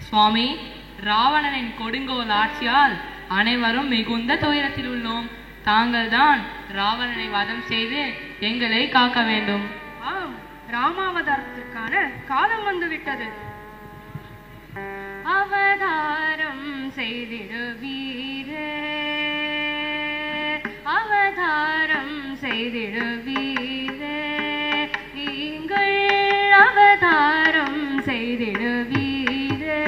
சுவாமி, ராவணனின் கொடுங்கோல் ஆட்சியால் அனைவரும் மிகுந்த துயரத்தில் உள்ளோம். தாங்கள் தான் ராவணனை வதம் செய்து எங்களை காக்க வேண்டும். ஆம், ராமாவதாரத்திற்கான காலம் வந்துவிட்டது. அவதாரம் செய்திடுவீரே, அவதாரம் செய்திடுவீரே, நீங்கள் அவதாரம் செய்திடுவீரே,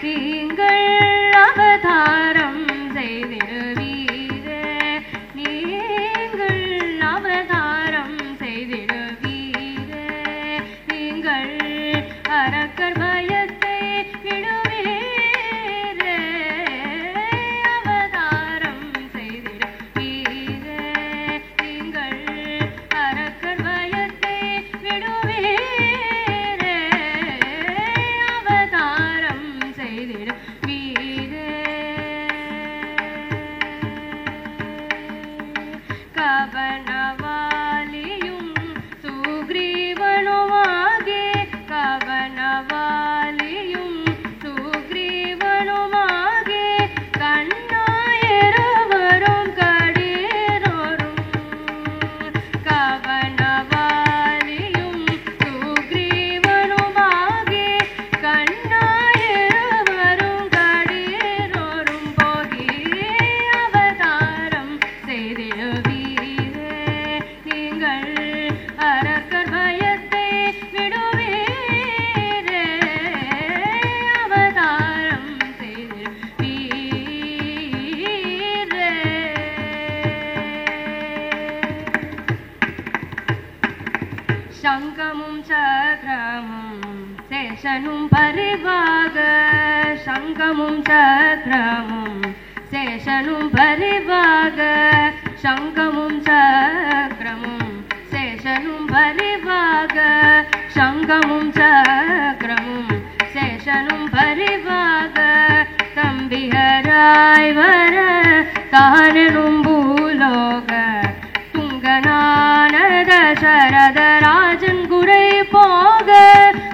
நீங்கள் அவதாரம் செய்திடுவீரே, நீங்கள் அவதாரம் செய்திடுவீரே, நீங்கள் அரக்கர் பயத்தை விடுவீரே, அவதாரம் செய்திடுவீரே, நீங்கள் அரக்கர் பயத்தை விடுவீரே, அவதாரம் செய்திடுவீரே. கவனவாலியும் சுக்ரீவனுமாகி, கவனவாலியும் சுக்ரீவனுமாகி, கண்ணாயிரவரும் கடீரோரும், கவனவாலியும் சுக்ரீவனுமாகி, கண்ணாயிரவரும் கடீரோரும் போகி, அவதாரம் செய்திடுவீரே, நீங்கள் அரக்கர் பயத்தை விடுவீரே, அவதாரம் செய்திடுவீரே. சங்கமும் சக்கரமும் சேஷனும் பரிவாக, சங்கமும் சக்கரமும் சேஷனும் பரிவாக, சங்கமும் சக்கரமும் சேஷனும் பரிவாக, சங்கமும் சக்கரமும் சேஷனும் பரிவாக, தம்பிகராய் வர தானெனும் பூலோக துங்கனான தசரதராஜன் குடை போக,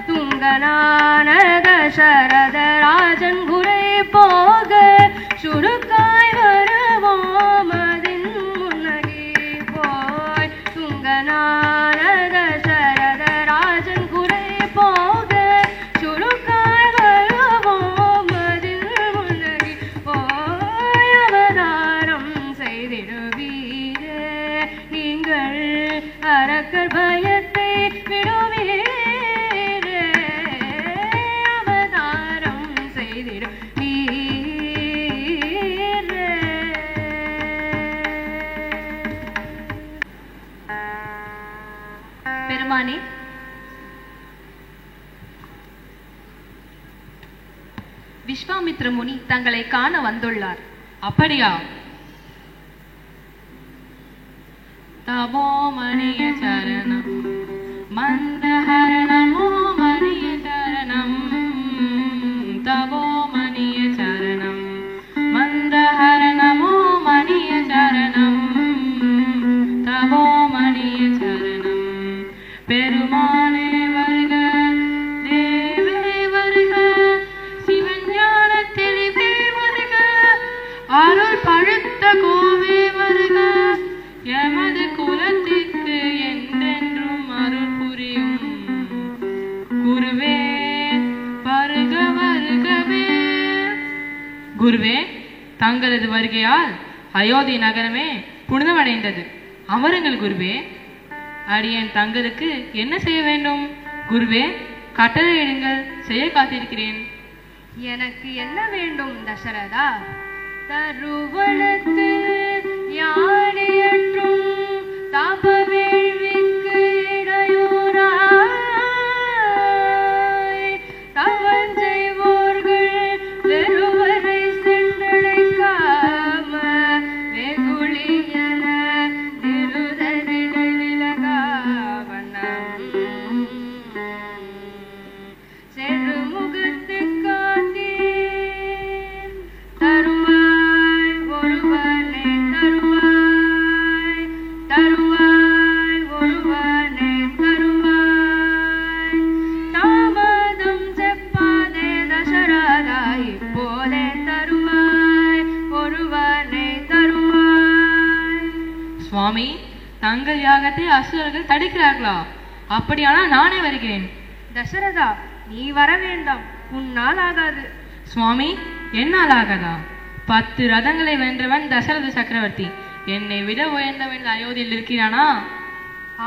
துங்கனான தசரதராஜன் குடை போக, சுருக்காய் வருவோம் அதின் முன்னகி போய், துங்கனான தசரதராஜன் குடை போக, சுருக்காய் வருவோம் அதின் முன்னகி போய், அவதாரம் செய்திடுவீரே, நீங்கள் அரக்கர் பயத்தை விடுவீரே, அவதாரம் செய்திடுவீரே. பெருமானே, விஸ்வாமித்ர முனி தங்களை காண வந்துள்ளார். அப்படியா? தபோ மணிய சரணம் மந்தஹர நமோ மணிய சரணம், தபோ மணிய சரணம் மந்தஹர நமோ மணிய சரணம், தபோ மணிய சரணம். பெருமானே வருக, தேவே வருக, சிவஞான தெளிவே வருக, அருள் பழுத்த கோவே வருக, தங்களது வருகையால் அயோத்தி நகரமே புனிதமடைந்தது. அமருங்கள் குருவே. அடியேன் தங்களுக்கு என்ன செய்ய வேண்டும்? குருவே, கட்டளையிடுங்கள், செய்ய காத்திருக்கிறேன். எனக்கு என்ன வேண்டும் தசரதா? தருவளத்து யானையற்றும் தாப வேள்விக்கு இடையூறாய் தவஞ்செய்வோர்கள் வெறுவரை சென்றடைக்காம வெகுளியன நிருதரிடை விலகாவனம் செருமுகத்து காத்தீர் தருவாய் ஒருவனை தருவாய் தருவாய் ஒருவனை தருவாய் தாமதம் செப்பாதே தசரதா இப்போதே தருவாய் ஒருவனை தருவாய். சுவாமி, தங்கள் யாகத்தை அசுரர்கள் தடுக்கிறார்களா? அப்படியானால் நானே வருகிறேன். தசரதா, நீ வர வேண்டாம், உன்னால் ஆகாது. சுவாமி, என்னால் ஆகாதா? 10 ரதங்களை வென்றவன் தசரத சக்கரவர்த்தி. என்னை விட உயர்ந்தவன் அயோத்தியில் இருக்கிறானா?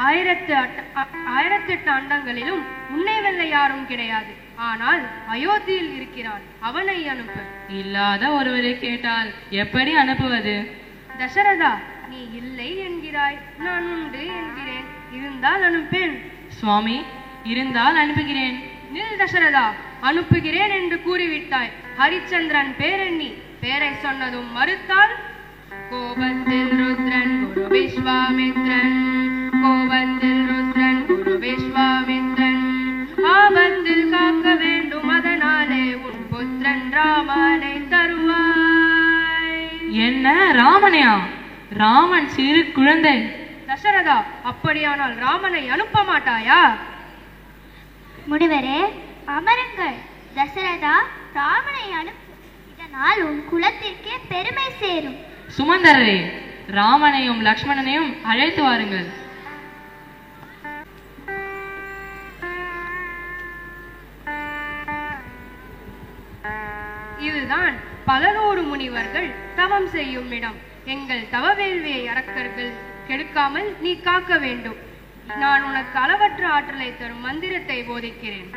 1008 அண்டங்களிலும் உன்னை வெல்ல யாரும் கிடையாது. ஆனால் அயோத்தியில் இருக்கிறான், அவனை அனுப்பு. இல்லாத ஒருவரை கேட்டால் எப்படி அனுப்புவது? தசரதா, நீ இல்லை என்கிறாய், நான் உண்டு என்கிறேன். இருந்தால் அனுப்பேன். சுவாமி, இருந்தால் அனுப்புகிறேன். நில் தசரதா, அனுப்புகிறேன் என்று கூறிவிட்டாய். ஹரிச்சந்திரன் பேரெண்ணி பேரை சொன்னதும் மறுத்தால் கோபத்தில் ருத்ரன் குரு விஸ்வாமித்ரன், கோபத்தில் ருத்ரன் குரு விஸ்வாமித்ரன், ஆபத்தில் காக்க வேண்டும், அதனாலே உன் புத்திரன் ராமனை தருவாய். என்ன, ராமனையா? ராமன் சிறு குழந்தை. தசரதா, அப்படியானால் ராமனை அனுப்ப மாட்டாயா? முனிவரே, அமருங்கள். தசரதா, ராமனை அனுப்பு. இதனால் உன் குலத்திற்கே பெருமை சேரும். சுமந்தரரே, ராமனையும் லக்ஷ்மணனையும் அழைத்து வாருங்கள். இதுதான் பலநூறு முனிவர்கள் தவம் செய்யும் இடம். எங்கள் தவ வேள்வியை அரக்கர்கள் கெடுக்காமல் நீ காக்க வேண்டும். நான் உனக்கு அளவற்ற ஆற்றலை தரும் மந்திரத்தை போதிக்கிறேன்.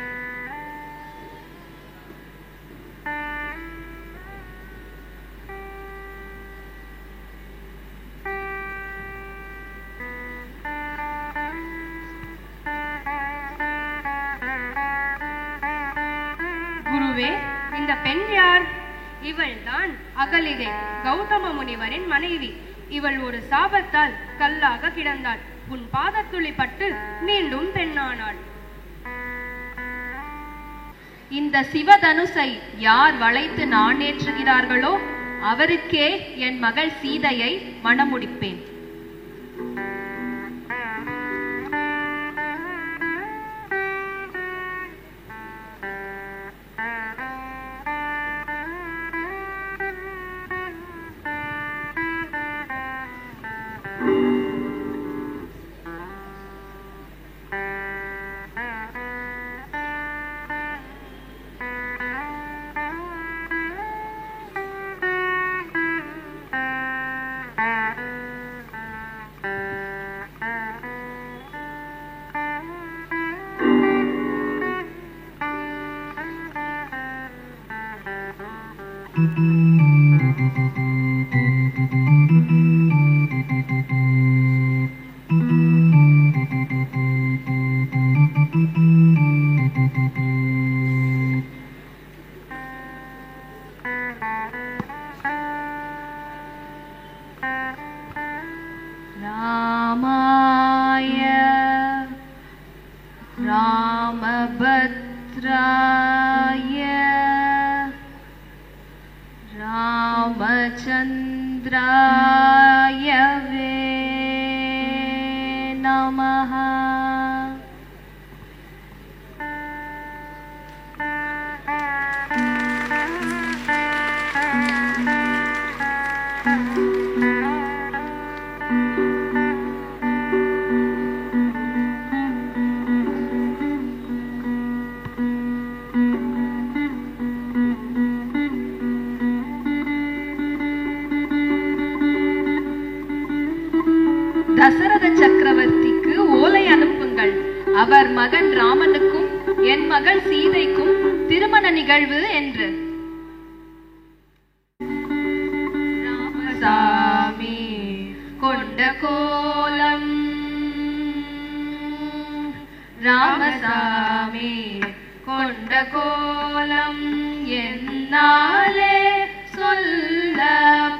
குருவே, இந்த பெண் யார்? இவள்தான் அகலிகை, கௌதம முனிவரின் மனைவி. இவள் ஒரு சாபத்தால் கல்லாக கிடந்தாள். உன் பாதத்துளி பட்டு மீண்டும் பெண்ணானாள். இந்த சிவதனுசை யார் வளைத்து நாணேற்றுகிறார்களோ அவருக்கே என் மகள் சீதையை மணமுடிப்பேன். ராமாய ராமபத்ராய ராமச்சந்திராய வே நமஹ. அவர் மகன் ராமனுக்கும் என் மகள் சீதைக்கும் திருமண நிகழ்வு என்று. ராமசாமி கொண்ட கோலம், ராமசாமி கொண்ட கோலம் என்னாலே சொல்ல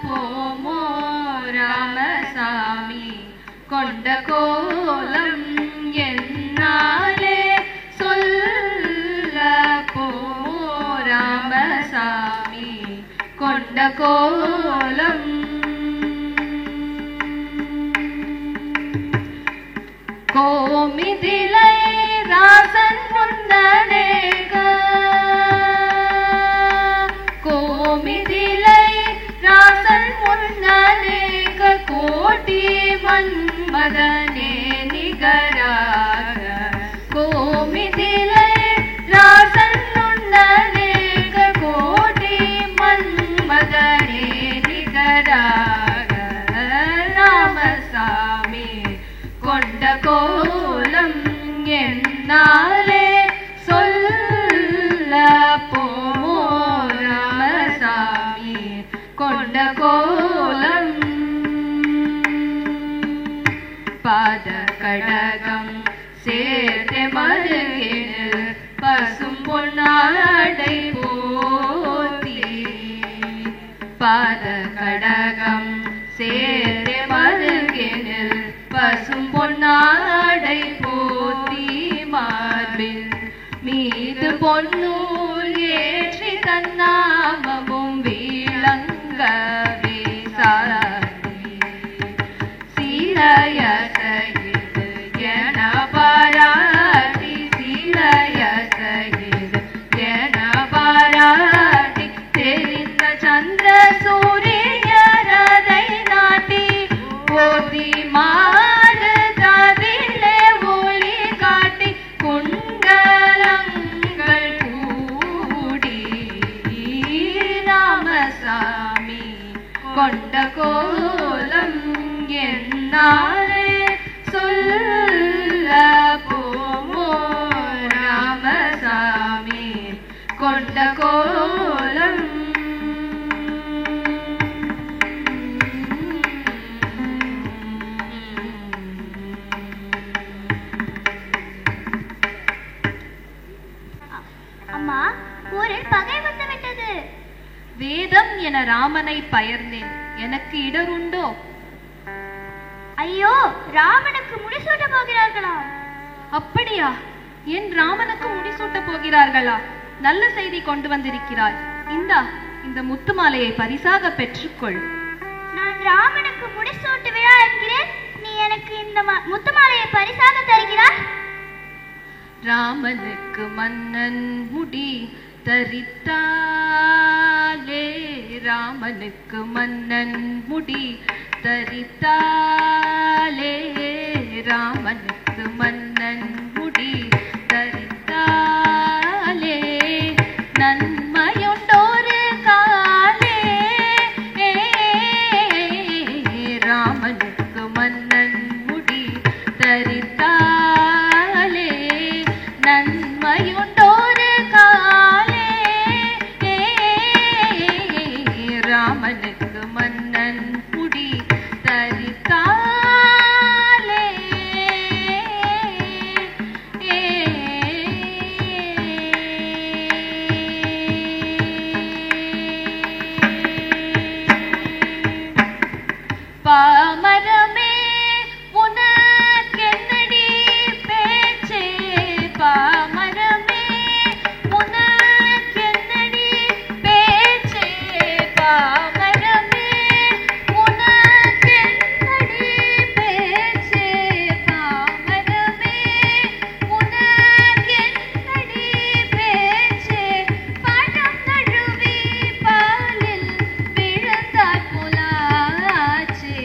போமோ. ராமசாமி கொண்ட கோலம் என்னாலே சொல்ல போமோ. ராமசாமி கொண்ட கோலம் கோமிதிலை ராசன் முன்னனேக, கோமிதிலை ராசன் முன்னனேக கோட்டி மன்மதனே நிகராக. கோமிதிலை ராசன் முன்னனேக கோட்டி மன்மதனே நிகராக. ராமசாமி கொண்ட கோலம் என்னாலே சொல்ல போமோ. ராமசாமி கொண்ட கோலம் பாத கடகம் சேர்த்து மருகில் பசும் பொன்னாடை போத்தி. பாத கடகம் சேர்த்து மருகில் பசும் பொன்னாடை போத்தி. மார்பில் மீது பொன்னூல் ஏற்றி தன்னாமமும் விளங்கவே சாதி. சீலைய சகிது என பாராட்டி, சீலைய சகிது என பாராட்டி. தெரிந்த சந்திர சூரியரதை நாட்டி போதி மாறு தவிலே ஒளி காட்டி. குண்டலங்கள் கூடி ராமசாமி கொண்ட கோலம் என்னாலே சொல்ல போமோ. ராமசாமி கொண்ட கோலம் அம்மா, ஊரில் பகை வந்துவிட்டது. வேதம் என ராமனை பயர்ந்தேன், எனக்கு இடருண்டோ? ஐயோ, ராமனுக்கு முடிசூட்ட போகிறார்களா? அப்படியா? என் ராமனுக்கு முடிசூட்ட போகிறார்களா? நல்ல செய்தி கொண்டு வந்திருக்கிறாய். இந்தா, இந்த முத்து மாலையை பரிசாக பெற்றுக்கொள். நான் ராமனுக்கு முடிசூட்டு விழா என்கிறேன், நீ எனக்கு இந்த முத்து மாலையை பரிசாக தருகிறாய்? ராமனுக்கு மன்னன் முடி தரித்தாலே, ராமனுக்கு மன்னன் முடி தரித்தாலே, ராமனுக்கு மன்னன் முடி தரித்தாலே. நன்மையுண்டோரு காலே, ராமனுக்கு மன்னன் முடி தரித்தாலே. நன்மையுண்டோரு காலே, ராமனுக்கு மன்னன் முடி தரித்தாலே. பாமரமே உனக்கென்னடி பேச்சே, பாமரமே உனக்கென்னடி பேச்சே, பாமரமே உனக்கென்னடி பேச்சே, பாமரமே உனக்கென்னடி பேச்சே. பழம் நழுவி பாலில் விழுந்தாற் போலாச்சே,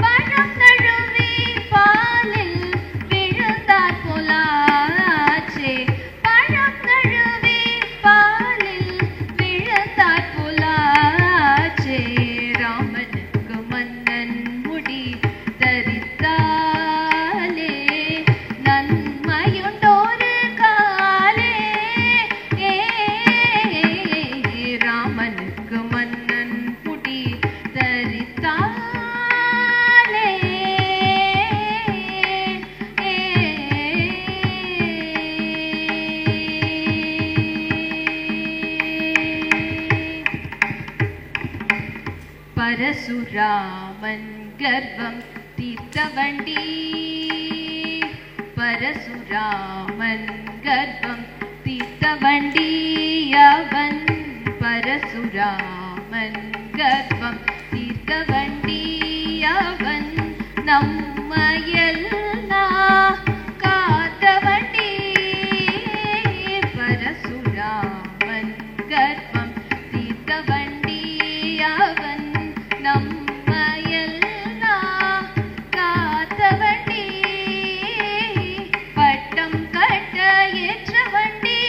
பழம் நழுவி பாலில் விழுந்தாற் போலாச்சே, பழம் நழுவி பாலில் விழுந்தாற் போலாச்சே. ராமனுக்கு மன்னன் முடி தரித்தாலே. நன்மையுண்டோ பரசுராமன் கர்வம் தீர்த்தவண்டி பரசுராமன் கர்வம் தீர்த்தவண்டி அவன் பரசுராமன் கர்வம் தீர்த்தவண்டி அவன் நம்மையெல்லாம் காத்தவண்டி பரசுராமன் கர்வம் தீர்த்தவண்டி அவன் நம்மையெல்லாம் காத்தவண்டி பட்டம் கட்ட ஏற்றவண்டி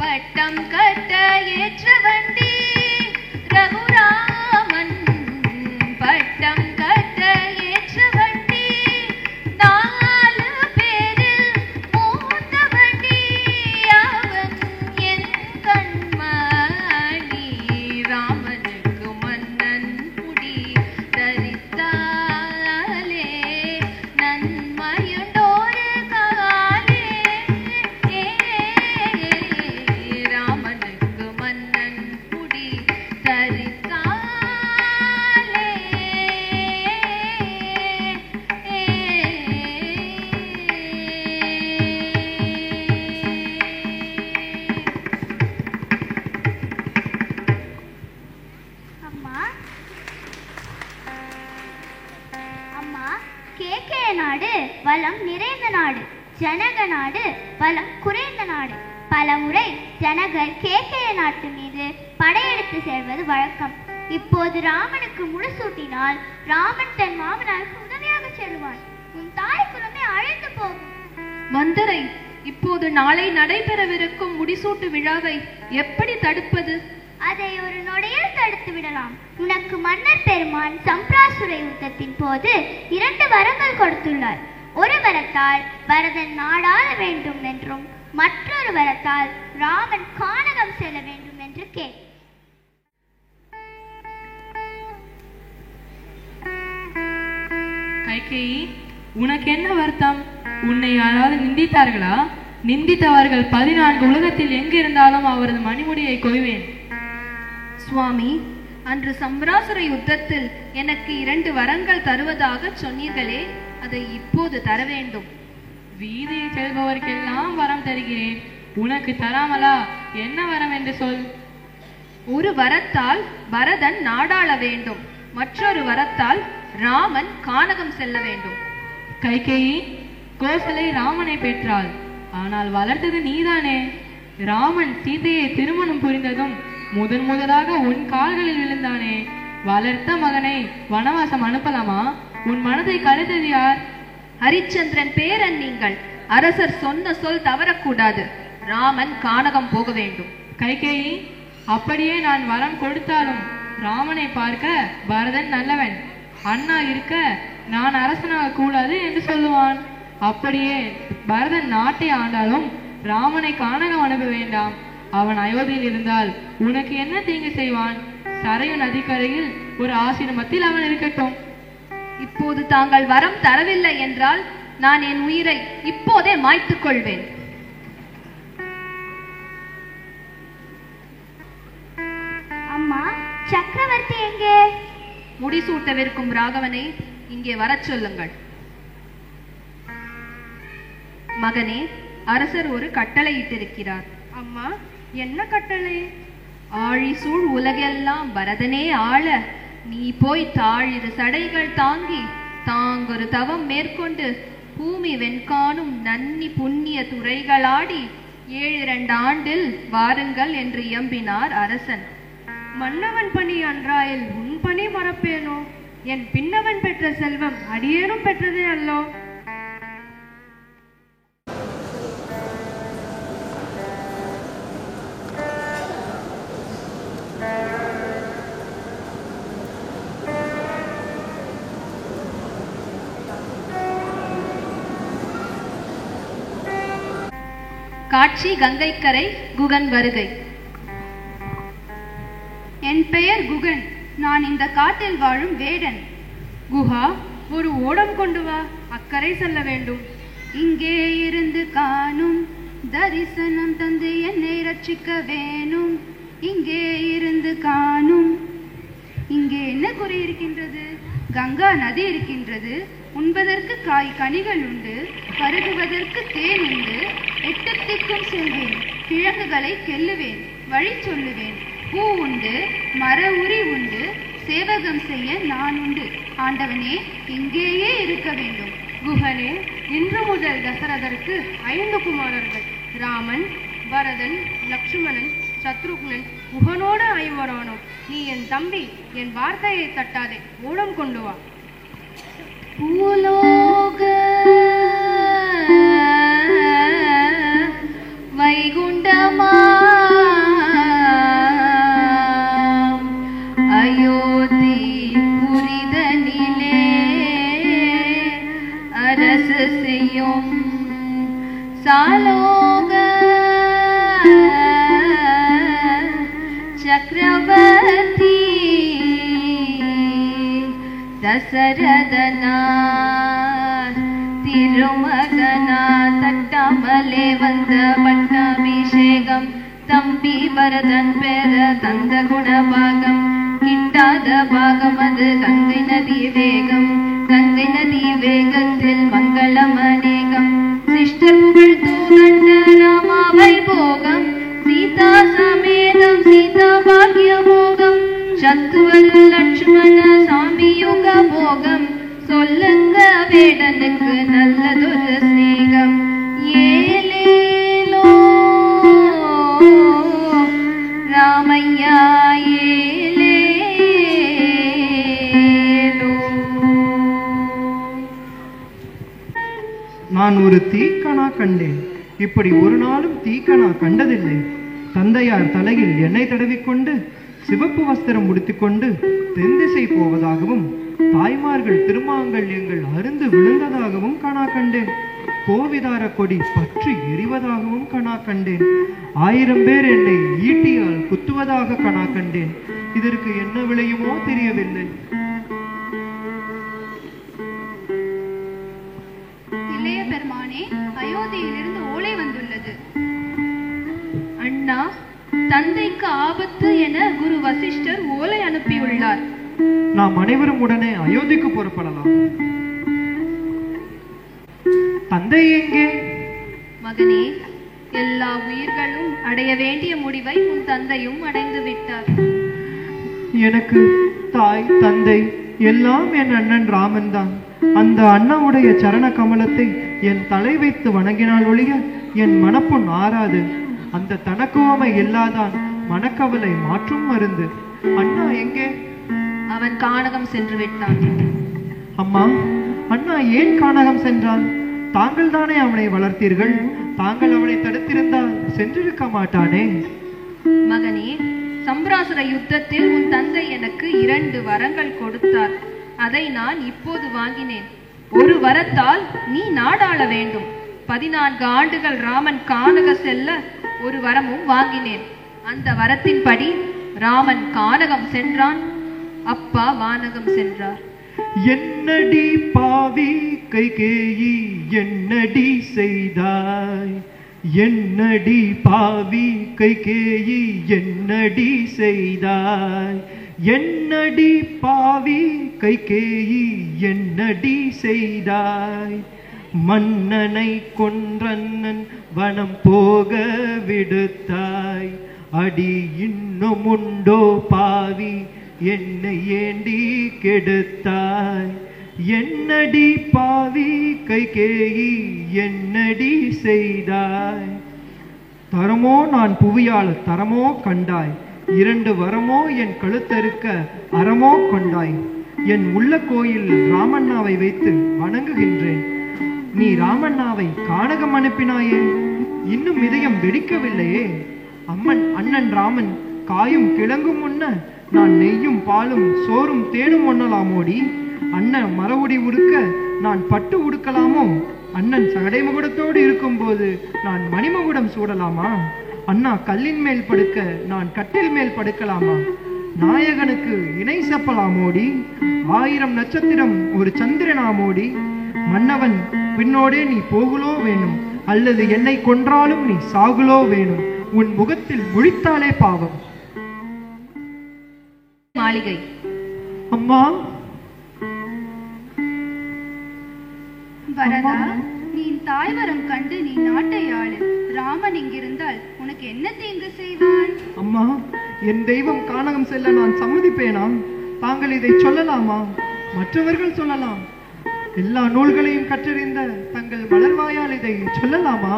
பட்டம் கட்ட ஏற்றவண்டி ரகுராமன் பட்டம் கட்ட ஏற்றவண்டி நாலு பேரில் மூத்தவண்டி அவன் என் கண்மணி ராமனுக்கு மன்னன் முடி தரித்தாலே நன்மையுண்டோரு காலே ராமனுக்கு மன்னன் முடி தரித்தாலே அம்மா அம்மா கேகய நாடு வளம் நிறைந்த நாடு, ஜனக நாடு வளம் குறைந்த நாடு. பலமுறை ஜனகர் கேகய நாட்டு மீது படையெடுத்து செல்வது வழக்கம். இப்போது ராமனுக்கு முடிசூட்டினால் ராமன் தன் மாமனாருக்கு உதவியாக செல்வான். உன் தாய் குலமே அழிந்து போகும். மந்தரை, இப்போது நாளை நடைபெறவிருக்கும் முடிசூட்டு விழாவை எப்படி தடுப்பது? அதை ஒரு நொடியில் தடுத்து விடலாம். உனக்கு மன்னர் பெருமான் சம்பிராசுர யுத்தத்தின் போது 2 வரங்கள் கொடுத்துள்ளார். ஒரு வரத்தால் பரதன் நாடாள வேண்டும் என்றும் மற்றொரு வரத்தால் ராமன் கானகம் செல்ல வேண்டும் என்று கேள். கைகேயி, உனக்கு என்ன வருத்தம்? உன்னை யாராவது நிந்தித்தார்களா? நிந்தித்தவர்கள் 14 உலகத்தில் எங்கிருந்தாலும் அவரது மணிமுடியை கொய்வேன். சுவாமி, அன்று சம்பிராசுர யுத்தத்தில் எனக்கு 2 வரங்கள் தருவதாக சொன்னீர்களே, அதை இப்போது தர வேண்டும். வீதியில் செல்பவருக்கெல்லாம் வரம் தருகிறேன், உனக்கு தராமலா? என்ன வரம் என்று சொல். ஒரு வரத்தால் பரதன் நாடாள வேண்டும், மற்றொரு வரத்தால் ராமன் கானகம் செல்ல வேண்டும். கைகேயி, கோசலை ராமனை பெற்றாள், ஆனால் வளர்த்தது நீதானே. ராமன் சீதையை திருமணம் புரிந்ததும் முதலாக உன் கால்களில் விழுந்தானே. வளர்த்த மகனை வனவாசம் அனுப்பலாமா? உன் மனதை கலைத்தது யார்? ஹரிச்சந்திரன் பேரன் நீங்கள். அரசர் சொன்ன சொல் தவறக்கூடாது. ராமன் கானகம் போக வேண்டும். கைகேயி, அப்படியே நான் வரம் கொடுத்தாலும் ராமனை பார்க்க பரதன் நல்லவன், அண்ணா இருக்க நான் அரசனாக கூடாது என்று சொல்லுவான். அப்படியே பரதன் நாட்டை ஆண்டாலும் ராமனை கானகம் அனுப்ப வேண்டாம். அவன் அயோத்தியில் இருந்தால் உனக்கு என்ன தீங்கு செய்வான்? சரையு நதிக்கரையில் ஒரு ஆசிரமத்தில் அவன் இருக்கட்டும். இப்போது தாங்கள் வரம் தரவில்லை என்றால் நான் என் உயிரை இப்போதே மாய்த்துக் கொள்வேன். அம்மா, சக்கரவர்த்தி எங்கே? முடிசூட்டவிருக்கும் ராகவனை இங்கே வரச் சொல்லுங்கள். மகனே, அரசர் ஒரு கட்டளை இட்டிருக்கிறார். அம்மா, என்ன கட்டளை? ஆழிசூழ் உலகெல்லாம் பரதனே ஆள நீ போய் தாழிரு சடைகள் தாங்கி தாங்கொரு தவம் மேற்கொண்டு பூமி வெண்காணும் நன்னி புண்ணிய துறைகளாடி 7 ஆண்டில் வாருங்கள் என்று இயம்பினார் அரசன். மன்னவன் பணி அன்றாயில் உன் பணி மறப்பேனோ? என் பின்னவன் பெற்ற செல்வம் அடியேனும் பெற்றதே அல்லோ. காட்சி கங்கைக்கரை, குகன் வருகை. என் பெயர் குகன். நான் இந்த காட்டில் வாழும் வேடன். குஹா, ஒரு ஓடம் கொண்டு வா, அக்கறை செல்ல வேண்டும். இங்கே இருந்து காணும் தரிசனம் தந்து என்னை ரட்சிக்க வேணும். இங்கே இருந்து காணும். இங்கே என்ன குறை இருக்கின்றது? கங்கா நதி இருக்கின்றது. உண்பதற்கு காய் கனிகள் உண்டு, பருகுவதற்கு தேன் உண்டு. எட்டத்திற்கும் செல்வேன், கிழங்குகளை கெல்லுவேன், வழி சொல்லுவேன். பூ உண்டு, மர உரி உண்டு, சேவகம் செய்ய நான் உண்டு. ஆண்டவனே, இங்கேயே இருக்க வேண்டும். குஹனே, இன்று முதல் தசரதற்கு 5 குமாரர்கள். ராமன், பரதன், லக்ஷ்மணன், சத்ருக்னன், குஹனோடு 5 நீ என் தம்பி, என் வார்த்தையை தட்டாதே, ஊடம் கொண்டு வா. பூலோக வைகுண்டமா அயோத்தி புரிதனிலே அரசு செய்யும் சாலோக சக்கரவர்த்தி தசரதனார் திருமகனா தட்டாமலே வந்த பட்டாபிஷேகம் தம்பி பரதன் பெற தந்த குணபாகம் கிட்டாத பாகம் அது கங்கை நதி வேகம். கங்கை நதி வேகத்தில் மங்களம் அநேகம். சிஷ்டர் புகழ் தூதண்ட ராமாவை போகம் சீதா சமேதம் சீதா பாக்ய போகம் சத்துவல் லட்சுமண சாமியுக போகம் சொல்லுங்க வேடனுக்கு நல்லதொரு ஸ்நேகம். ஏலேலோ ராமையா ஏலேலோ. நான் ஒரு தீக்கணா கண்டேன். இப்படி ஒரு நாளும் தீக்கணா கண்டதில்லை. தந்தையார் தலையில் எண்ணெய் தடவிக்கொண்டு சிவப்பு வஸ்திரம் முடித்துக்கொண்டு தென் திசை போவதாகவும் தாய்மார்கள் திருமாங்கல்யங்கள் அருந்து விழுந்ததாகவும் கணா கண்டேன். கோவிதார கொடி பற்றி எரிவதாகவும் கணா கண்டேன். 1000 பேர் என்னை ஈட்டியால் குத்துவதாக கணா கண்டேன். இதற்கு என்ன விளையுமோ தெரியவில்லை. இளைய பெருமானே, அயோத்தியிலிருந்து ஓலை வந்துள்ளது. அண்ணா, தந்தைக்கு ஆபத்து என குரு வசிஷ்டர் ஓலை அனுப்பியுள்ளார். நாம் அனைவரும் உடனே அயோத்திக்கு புறப்படலாம். தந்தை எங்கே? மகனே, எல்லா உயிர்களும் அடைய வேண்டிய முடிவை உன் தந்தையும் அடைந்து விட்டார். எனக்கு தாய் தந்தை எல்லாம் என் அண்ணன் ராமன் தான். அந்த அண்ணாவுடைய சரண கமலத்தை என் தலை வைத்து வணங்கினால் ஒழிய என் மனப்புண் ஆறாது. அந்த தனக்குவமை இல்லாதான் மனக்கவலை மாற்றும் மருந்து. அண்ணா எங்கே? அவன் கானகம் சென்று விட்டான். அம்மா, அண்ணா ஏன் கானகம் சென்றான்? தாங்கள் தானே அவனை வளர்த்தீர்கள். தாங்கள் அவனை தடுத்திருந்தால் சென்றிருக்க மாட்டானே. மகனே, சம்பிராசுர யுத்தத்தில் உன் தந்தை எனக்கு 2 வரங்கள் கொடுத்தார். அதை நான் இப்போது வாங்கினேன். ஒரு வரத்தால் நீ நாடாள வேண்டும். 14 ஆண்டுகள் ராமன் கானக செல்ல ஒரு வரமும் வாங்கினேன். அந்த வரத்தின்படி ராமன் கானகம் சென்றான், அப்பா வானகம் சென்றார். என்னடி பாவி கைகேயி என்னடி செய்தாய்? என்னடி பாவி கைகேயி என்னடி செய்தாய்? என்னடி பாவி கைகேயி என்னடி செய்தாய்? மன்னனை கொன்றன்னன் வனம் போக விடுத்தாய். அடி இன்னும் உண்டோ பாவி என்னை ஏண்டி கெடுத்தாய்? என்னடி பாவி கைகேயி என்னடி செய்தாய்? தரமோ நான் புவியால் தரமோ கண்டாய். 2 வரமோ என் கழுத்தறுக்க அறமோ கொண்டாய். என் உள்ள கோயில் ராமண்ணாவை வைத்து வணங்குகின்றேன். நீ ராமண்ணாவை கானகம் அனுப்பினாயே, இன்னும் இதயம் வெடிக்கவில்லையே. அண்ணன் ராமன் காயும் கிழங்கும் முன்ன நான் நெய்யும் பாலும் சோறும் தேனும் ஒண்ணலாமோடி. அண்ணன் மரவுடி உடுக்க நான் பட்டு உடுக்கலாமோ? அண்ணன் சடைமுகடத்தோடு இருக்கும் போது நான் மணிமகுடம் சூடலாமா? அண்ணா கல்லின் மேல் படுக்க நான் கட்டில் மேல் படுக்கலாமா? நாயகனுக்கு இணை சப்பலாமோடி. 1000 நட்சத்திரம் ஒரு சந்திரனாமோடி. மன்னவன் பின்னோடே நீ போகுலோ வேணும், அல்லது என்னை கொன்றாலும் நீ சாகுலோ வேணும். உன் முகத்தில் முழித்தாலே பாவம். மாளிகை. அம்மா, வரதா, நீ தாய்வரம் கண்டு நீ நாட்டை ஆளு. ராமன் இங்கிருந்தால் உனக்கு என்ன தீங்கு செய்வான்? அம்மா, என் தெய்வம் கானகம் செல்ல நான் சம்மதிப்பேனா? தாங்கள் இதை சொல்லலாமா? மற்றவர்கள் சொல்லலாம். எல்லா நூல்களையும் கற்றறிந்த தங்கள் மலர்வாயால் இதை சொல்லலாமா?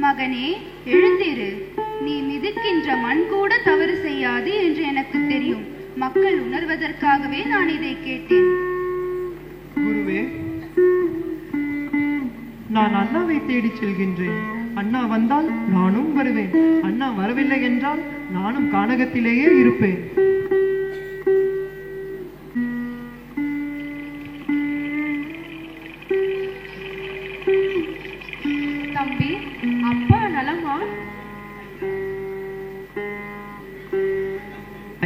மகனே, எழுந்திரு. நீ மிதிக்கின்ற மண் கூட தவறு செய்யாது என்று எனக்கு தெரியும். மக்கள் உணர்வதற்காகவே நான் இதை கேட்டேன். குருவே, நான் அண்ணாவை தேடி செல்கின்றேன். அண்ணா வந்தால் நானும் வருவேன். அண்ணா வரவில்லை என்றால் நானும் கானகத்திலேயே இருப்பேன். தம்பி, அப்பா நலமா?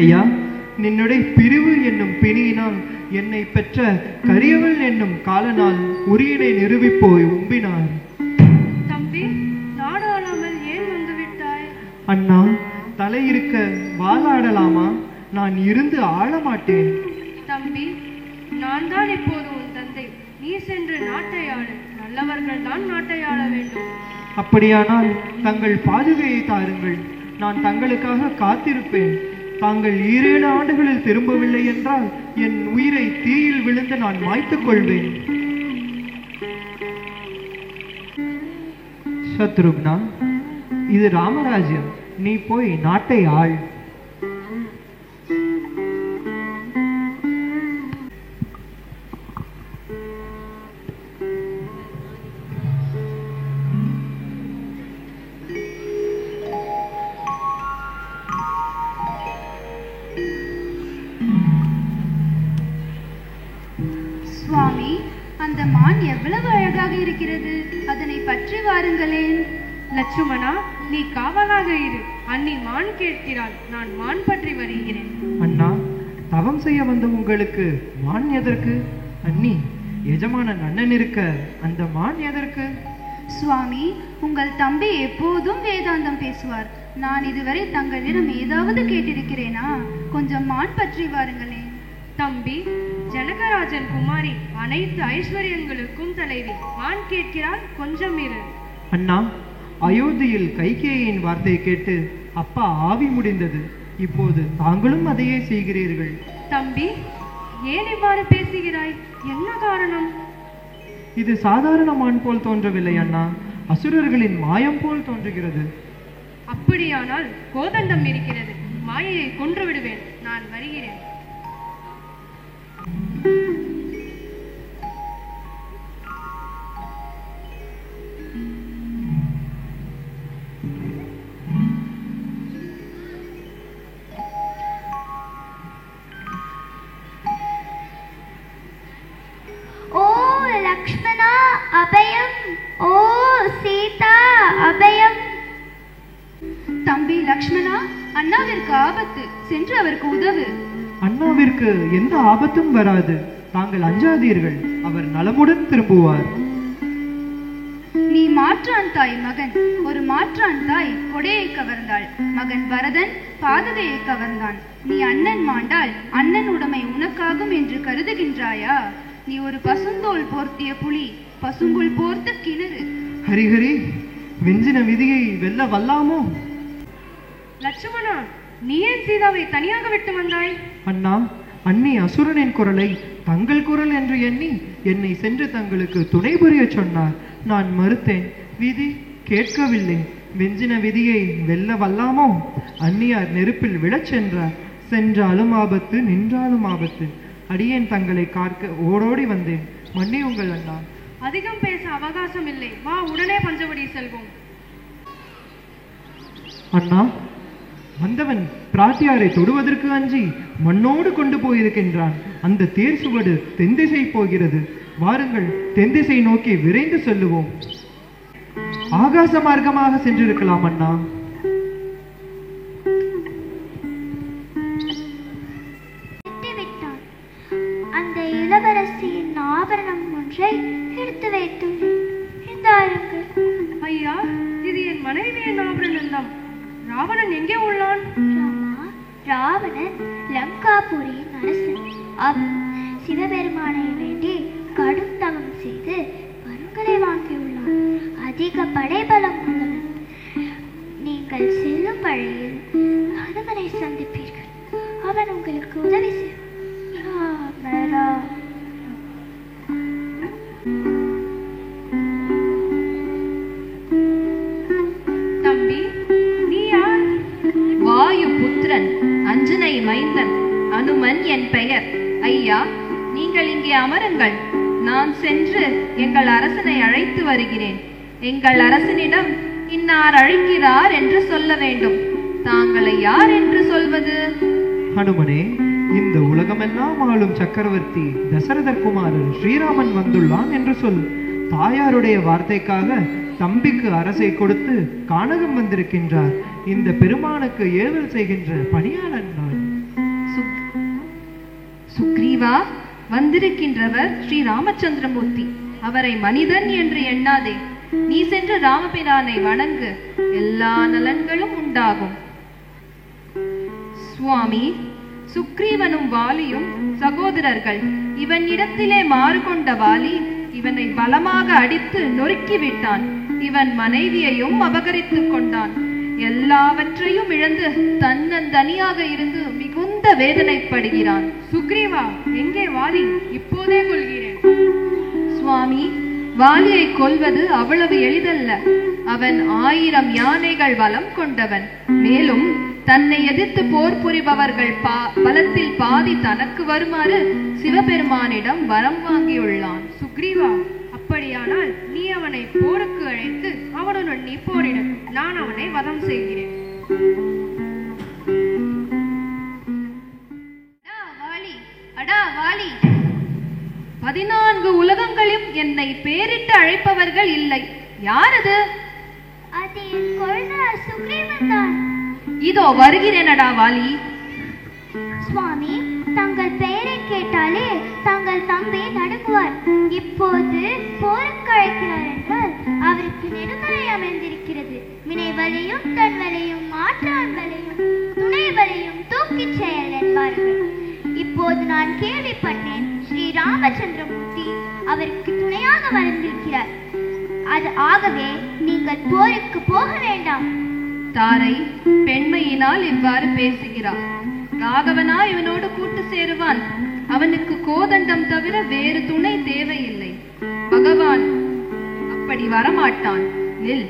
ஐயா, நின்னுடைய பிரிவு என்னும் பிணியினால் என்னை பெற்ற கரியவள் என்னும் காலனால் உரியனை நிறுவிப்போய் உம்பினார். தம்பி, நாடாளாமல் ஏன் வந்து விட்டாய்? அண்ணா, தலை இருக்க வாழாடலாமா? நான் இருந்து ஆள மாட்டேன். தம்பி, நான் தான் இப்போது உன் தந்தை. நீ சென்று நாட்டை ஆளு. நல்லவர்கள் தான் நாட்டை ஆள வேண்டும். அப்படியானால் தங்கள் பாதுகையை தாருங்கள். நான் தங்களுக்காக காத்திருப்பேன். தாங்கள் 7 ஆண்டுகளில் திரும்பவில்லை என்றால் என் உயிரை தீயில் விழுந்து நான் மாய்த்துக் கொள்வேன். சத்ருக்னா, இது ராமராஜ்யம். நீ போய் நாட்டை ஆள். சுவாமி, அந்த மான் எவ்வளவு அழகாக இருக்கிறது. அதனை பற்றி வாருங்களேன். லட்சுமணா, நீ காவலாக இரு. அண்ணி மான் கேட்கிறாள். நான் மான் பற்றி வருகிறேன். அண்ணா, தவம் செய்ய வந்த உங்களுக்கு மான் எதற்கு? அண்ணி, எஜமானன் அண்ணன் இருக்க அந்த மான் எதற்கு? சுவாமி, உங்கள் தம்பி எப்போதும் வேதாந்தம் பேசுவார். நான் இதுவரை தங்களிடம் ஏதாவது கேட்டிருக்கிறேனா? கொஞ்சம் மான் பற்றி வாருங்களேன். தம்பி, ஜனகராஜன் குமாரி அனைத்து ஐஸ்வர்யங்களுக்கும் தலைவி. மான் கேட்கிறாள், கொஞ்சம் இரு. அண்ணா, அயோத்தியில் கைகேயின் வார்த்தையை கேட்டு அப்பா ஆவி முடிந்தது. இப்போது தாங்களும் அதையே செய்கிறீர்கள். தம்பி, ஏன் இவ்வாறு பேசுகிறாய்? என்ன காரணம்? இது சாதாரண மான் போல் தோன்றவில்லை அண்ணா. அசுரர்களின் மாயம் போல் தோன்றுகிறது. அப்படியானால் கோதண்டம் இருக்கிறது. மாயையை கொன்று விடுவேன். நான் வருகிறேன். ஓ லக்ஷ்மணா அபயம், ஓ சீதா அபயம். தம்பி லக்ஷ்மணா, அண்ணாவிற்கு ஆபத்து. சென்று அவருக்கு உதவு. அண்ணாவிற்கு எந்த ஆபத்தும் வராது. தாங்கள் அஞ்சாதீர்கள். அவர் நலமுடன் திரும்புவார். நீ மாற்றான் தாய் மகன். ஒரு மாற்றான் தாய் கொடையை கவர்ந்தாள். மகன் பரதன் பாதுகையை கவர்ந்தான். நீ அண்ணன் மாண்டால் அண்ணன் உடைமை உனக்காகும் என்று கருதுகின்றாயா? நீ ஒரு பசுந்தோல் போர்த்திய புலி, பசும்புல் போர்த்த கிணறு. ஹரிஹரி, வெஞ்சின விதியை வெல்ல வல்லாமோ? லட்சுமணா, நீ ஏன் சீதாவை தனியாக விட்டு வந்தாய்? அண்ணா, அண்ணி அசுரனின் குரலை தங்கள் குரல் என்று எண்ணி என்னை சென்று தங்களுக்கு துணை புரிய சொன்னார். நான் மறுத்தேன். விதி கேட்கவில்லை. வெஞ்சின விதியை வெல்ல வல்லாமோ? அண்ணியார் நெருப்பில் விழச் சென்றார். சென்றாலும் ஆபத்து, நின்றாலும் ஆபத்து. அடியேன் தங்களை காக்க ஓடோடி வந்தேன். மன்னியுங்கள் அண்ணா. அதிகம் பேச அவகாசம் இல்லை. வா, உடனே பஞ்சவடி செல்வோம். அண்ணா, வந்தவன் பிராட்டியாரை தொடுவதற்கு அஞ்சி மண்ணோடு கொண்டு போயிருக்கின்றான். அந்த தேர் சுவடு தென்திசை போகிறது. வாருங்கள், தென்திசை நோக்கி விரைந்து செல்லுவோம். ஆகாச மார்க்கமாக சென்றிருக்கலாம் அண்ணா. விட்டுவிட்டான். அந்த இளவரசியின் ஆபரணம் ஒன்றை எடுத்து வைத்துள்ளேன். இந்தாருங்கள். ஐயா, இது என் மனைவியின் ஆபரணம் தான். ராவணன் எங்கே உள்ளான்? ராமா, ராவணன் லங்காபுரியின் அரசன். அவன் சிவபெருமானை வேண்டி கடும் தவம் செய்து வரங்களை வாங்கியுள்ளான். அதிக படைபலம் உள்ளவன். நீங்கள் செல்லும் வழியில் ஹனுமனை சந்திப்பீர்கள். அவன் உங்களுக்கு உதவி செய்வான். தம்பி, நீ யார்? வாயு புத்திரன், அஞ்சனை மைந்தன், அனுமன் என் பெயர். ஐயா, நீங்கள் இங்கே அமருங்கள். நான் சென்று எங்கள் அரசனை அழைத்து வருகிறேன். எங்கள் அரசனிடம் இன்னார் அழைக்கிறார் என்று சொல்ல வேண்டும். தாங்களை யார் என்று சொல்வது? ஹனுமனே, இந்த உலகமெல்லாம் ஆளும் சக்கரவர்த்தி தசரதர் குமாரன் ஸ்ரீராமன் வந்துள்ளான் என்று சொல். தாயாருடைய வார்த்தைக்காக தம்பிக்கு அரசை கொடுத்து கானகம் வந்திருக்கின்றார். இந்த பெருமானுக்கு ஏவல் செய்கின்ற பணியாளன் நான். சுக்ரீவா, வந்திருக்கின்றவர் ஸ்ரீ ராமச்சந்திரமூர்த்தி. அவரை மனிதன் என்று எண்ணாதே. நீ சென்று ராமபிரானை வணங்கு, எல்லா நலன்களும் உண்டாகும். சுவாமி, சுக்ரீவனும் வாலியும் சகோதரர்கள். இவன் இடத்திலே மாறுகொண்ட வாலி இவனை பலமாக அடித்து நொறுக்கிவிட்டான். இவன் மனைவியையும் அபகரித்துக் கொண்டான். எல்லாவற்றையும் இழந்து தன்னந்தனியாக இருந்து மிகுந்த வேதனைப்படுகிறான். சுக்ரீவா, எங்கே வாலி? இப்போதே கொள்கிறேன். சுவாமி, வாலியை கொல்வது அவ்வளவு எளிதல்ல. அவன் 1000 யானைகள் பலம் கொண்டவன். மேலும் தன்னை எதிர்த்து போர் புரிபவர்கள் பலத்தில் பாதி தனக்கு வருமாறு சிவபெருமானிடம் வரம் வாங்கியுள்ளான். சுக்ரீவா, அப்படியானால் நீ அவனை போருக்கு அழைத்து அவனுடன் நீ போரிடு. நான் அவனை வதம் செய்கிறேன். அடா வாலி, 14 உலகங்களும் என்னை பேரிட்டு அழைப்பவர்கள் இல்லை. யாரது? அது என் கொழுந்தனார் சுக்ரீவன் தான். இதோ வருகிறேனடா வாலி. சுவாமி, தங்கள் பெயரை கேட்டாலே தங்கள் தம்பி நடுங்குவார். இப்போது போருக்கு அழைக்கிறார் என்றால் அவருக்கு நெடுமலை அமைந்திருக்கிறது. வினை வலியும் தன் வலியும் மாற்றான் வலியும் துணை வலியும் தூக்கிச் செயல் என்பார்கள். இப்போது நான் கேள்விப்பட்டேன், ஸ்ரீ ராமச்சந்திரமூர்த்தி அவருக்கு துணையாக வந்திருக்கிறார். அது ஆகவே நீங்கள் போருக்கு போக வேண்டாம். தாரை பெண்மையினால் இவ்வாறு பேசுகிறார். ராகவனா இவனோடு கூட்டு சேருவான். அவனுக்கு கோதண்டம் தவிர வேறு துணை தேவையில்லை. பகவான் அப்படி வரமாட்டான். நில்.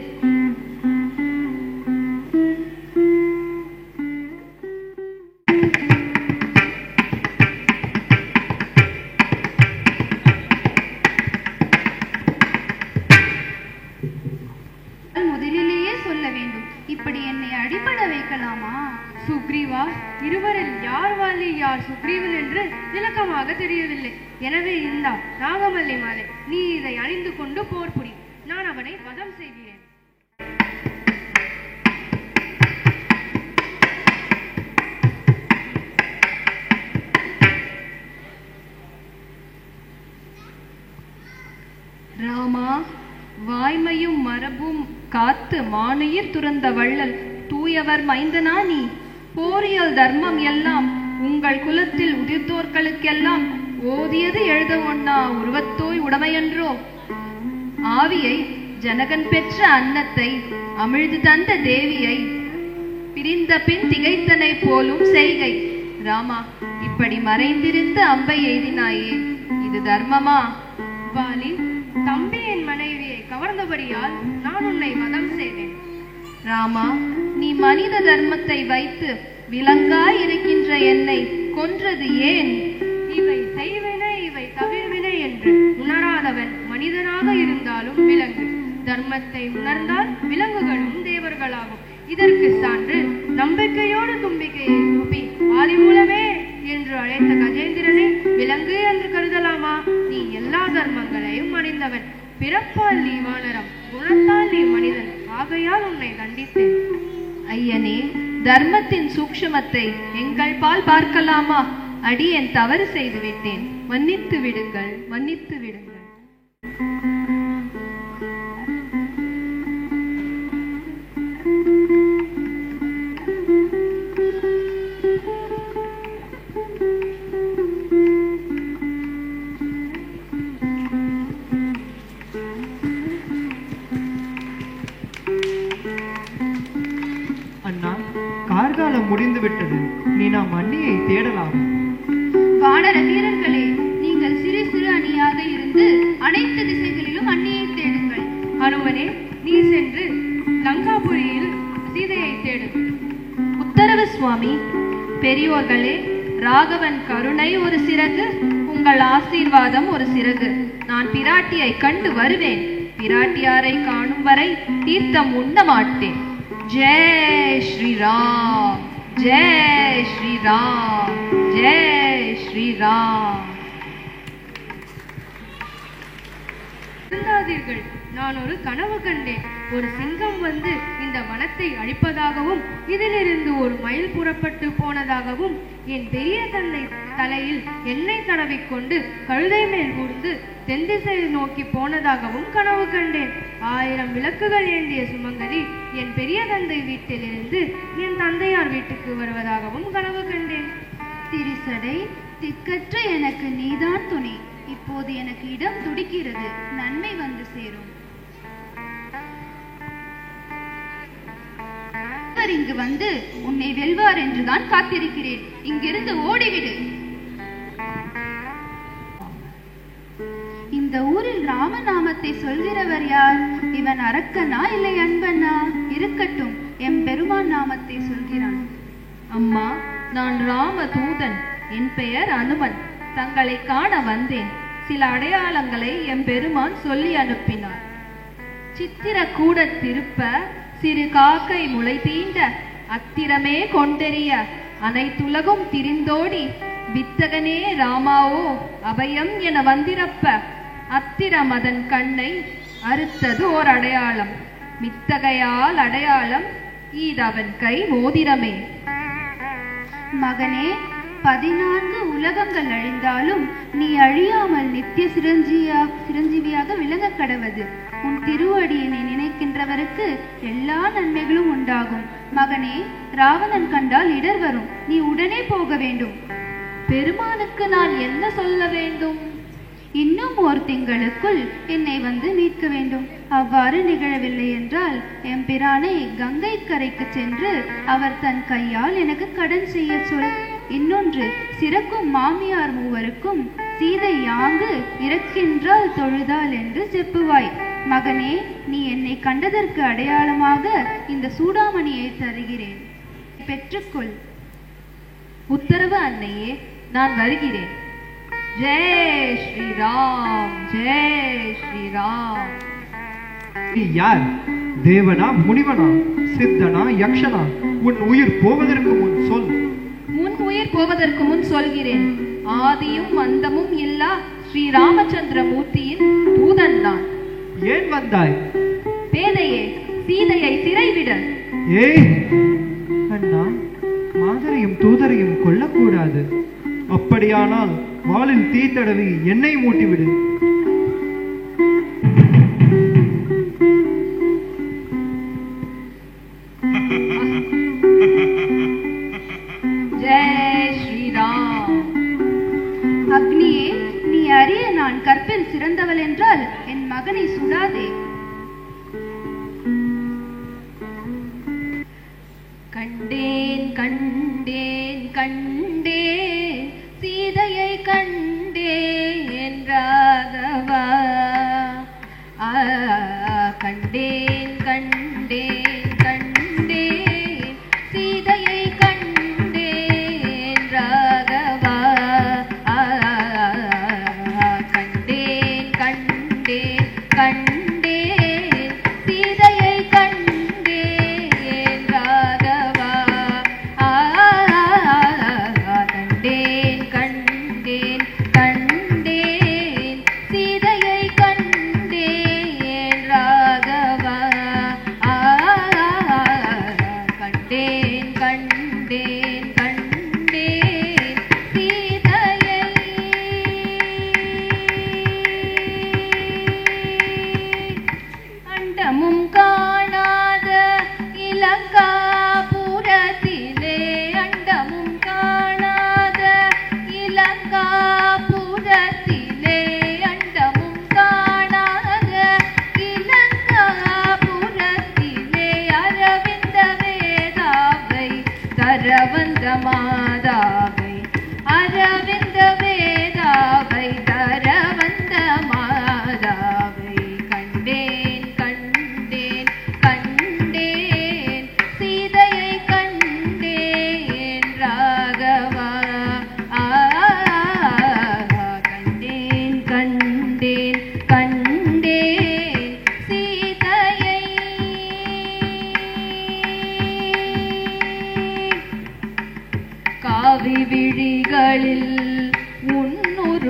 முதலிலேயே சொல்ல வேண்டும். இப்படி என்னை அடிபட வைக்கலாமா? சுக்ரீவா, இருவரில் யார் வாலி யார் சுக்ரீவன் என்று விளக்கமாக தெரியவில்லை. எனவே இந்தா நாகமல்லி மாலை, நீ இதை அணிந்து கொண்டு போர் புரி. நான் அவனை வதம் செய்கிறேன். ராமா, வாய்மையும் மரபும் காத்து மானுயிர் துறந்த வள்ளல் தூயவர் மைந்தனா நீ. போரியல் தர்மம் எல்லாம் உங்கள் குலத்தில் உதிர்ந்தோர்களுக்கெல்லாம் ஓதியது எழுத ஒண்ணா உருவத்தோய் உடமையன்றோ? ஆவியை ஜனகன் பெற்ற அன்னத்தை அமிழ்து தந்த தேவியை பிரிந்த பின் திகைத்தனை போலும் செய்கை. ராமா, இப்படி மறைந்திருந்து அம்பை எய்தினாயே, இது தர்மமா? வாலி, தம்பி என் மனைவியை கவர்ந்தபடியால் நான் உன்னை வதம் செய்தேன். ராமா, நீ மனித தர்மத்தை வைத்து விலங்காய் இருக்கின்ற என்னை கொன்றது ஏன்? இவை செய்வினை இவை தவிர்வினை என்று உணராதவன் மனிதனாக இருந்தாலும் விலங்கு. தர்மத்தை உணர்ந்தால் விலங்குகளும் தேவர்களாகும். இதற்கு சான்று நம்பிக்கையோடு தும்பிக்கையை தூப்பி ஆதி மூலமே என்று அழைத்த கஜேந்திரனை விலங்கு என்று கருதலாமா? நீ எல்லா தர்மங்களையும் அணிந்தவன். பிறப்பால் நீ வானரம், குணத்தால் நீ மனிதன். ஆகையால் உன்னை தண்டித்தேன். ஐயனே, தர்மத்தின் சூக்ஷ்மத்தை எங்கள் பால் பார்க்கலாமா? அடியேன் தவறு செய்து விட்டேன். மன்னித்து விடுங்கள், மன்னித்து விடுங்கள். காலம் முடிந்துவிட்டது. நீ நாம் அண்ணியை தேடலாம். வானர வீரர்களே, நீங்கள் சிறு சிறு அணியாக இருந்து அனைத்து திசைகளிலும் அண்ணியை தேடுங்கள். அனுமனே, நீ சென்று லங்காபுரியில் சீதையை தேடு. உத்தரவு சுவாமி. பெரியோர்களே, ராகவன் கருணை ஒரு சிறகு, உங்கள் ஆசீர்வாதம் ஒரு சிறகு. நான் பிராட்டியை கண்டு வருவேன். பிராட்டியாரை காணும் வரை தீர்த்தம் உண்ண மாட்டேன். ஜெய் ஸ்ரீராம், ஜெய் ஸ்ரீராம், ஜெய் ஸ்ரீராம். இருந்தாதீர்கள், நான் ஒரு கனவு கண்டேன். ஒரு சிங்கம் வந்து இந்த வனத்தை அழிப்பதாகவும் இதிலிருந்து ஒரு மயில் புறப்பட்டு போனதாகவும் என் பெரிய தந்தை தலையில் எண்ணெய் தடவிக்கொண்டு கழுதை மேல் ஊர்ந்து தென்திசையை நோக்கி போனதாகவும் கனவு கண்டேன். 1000 விளக்குகள் ஏந்திய சுமங்கலி என் பெரிய தந்தை வீட்டிலிருந்து என் தந்தையார் வீட்டுக்கு வருவதாகவும் கனவு கண்டேன். திரிசடை, திக்கற்ற எனக்கு நீதான் துணை. இப்போது எனக்கு இடம் துடிக்கிறது. நன்மை வந்து சேரும். இங்கு வந்து உன்னை வெல்வார் என்றுதான் காத்திருக்கிறேன். இங்கிருந்து ஓடிவிடு. இந்த ஊரில் ராமநாமத்தை சொல்கிறவர் யார்? இவன் அரக்கனா இல்லை அன்பனா? இருக்கட்டும், எம் பெருமான் நாமத்தை சொல்கிறான். அம்மா, நான் ராம தூதன். என் பெயர் அனுமன். தங்களை காண வந்தேன். சில அடையாளங்களை எம் பெருமான் சொல்லி அனுப்பினார். சித்திர கூட திருப்ப சிறு காக்கை முளை தீண்ட அத்திரமே கொண்டெறிய அனைத்துலகும் திரிந்தோடி வித்தகனே ராமாவோ அபயம் என வந்திரப்ப அத்திரம் அதன் கண்ணை அறுத்தது ஓர் அடையாளம். மித்தகையால் அடையாளம் ஈதவன் கை மோதிரமே. மகனே, 14 உலகங்கள் அழிந்தாலும் நீ அழியாமல் நித்திய சிரஞ்சீவியாக விளங்க கடவது. உன் திருவடியினை நினைக்கின்றவருக்கு எல்லா நன்மைகளும் உண்டாகும். மகனே, ராவணன் கண்டால் இடர் வரும். நீ உடனே போக வேண்டும். பெருமானுக்கு நான் என்ன சொல்ல வேண்டும்? இன்னும் ஓர் திங்களுக்குள் என்னை வந்து மீட்க வேண்டும். அவ்வாறு நிகழவில்லை என்றால் எம்பிரானை கங்கை கரைக்கு சென்று அவர் தன் கையால் எனக்கு கடன் செய்ய சொல். இன்னொன்று, சிறக்கும் மாமியார் மூவருக்கும் சீதை யாங்கு இறக்கின்றால் தொழுதாள் என்று செப்புவாய். மகனே, நீ என்னை கண்டதற்கு அடையாளமாக இந்த சூடாமணியை தருகிறேன். பெற்றுக்கொள். உத்தரவு அன்னையே, நான் வருகிறேன். ஜெய் ஸ்ரீராம், ஜெய் ஸ்ரீராம். நீ யார்? தேவனா, முனிவனா, சித்தனா, யக்ஷனா? உன் உயிர் போவதற்கு முன் சொல். உன் உயிர் போவதற்கு முன் சொல்கிறேன். ஆதியும் அந்தமும் இல்லா ஸ்ரீராமச்சந்திர மூர்த்தியின் தூதன் நான். ஏன் வந்தாய்? பேதையே, சீதையை சிறைவிட. ஏய் அண்ணா, மாதரையும் தூதரையும் கொல்லக்கூடாது. அப்படியானால் வாளில் தீ தடவி எண்ணெய் மூட்டிவிடு. ஜெய் ஸ்ரீராம். அக்னியே, நீ அறிய நான் கற்பில் சிறந்தவள் என்றால் என் மகனை சுடாதே. கண்டேன் கண்டேன் கண்டேன் சீதையை கண்டேன் ராகவா. கண்டேன் கண்டேன் கண்டேன் சீதையை கண்டேன் ராகவா. கண்டேன் கண்டேன் கண்டேன் சீதையை கண்டேன் ராகவா. கண்டேன் கண்டேன்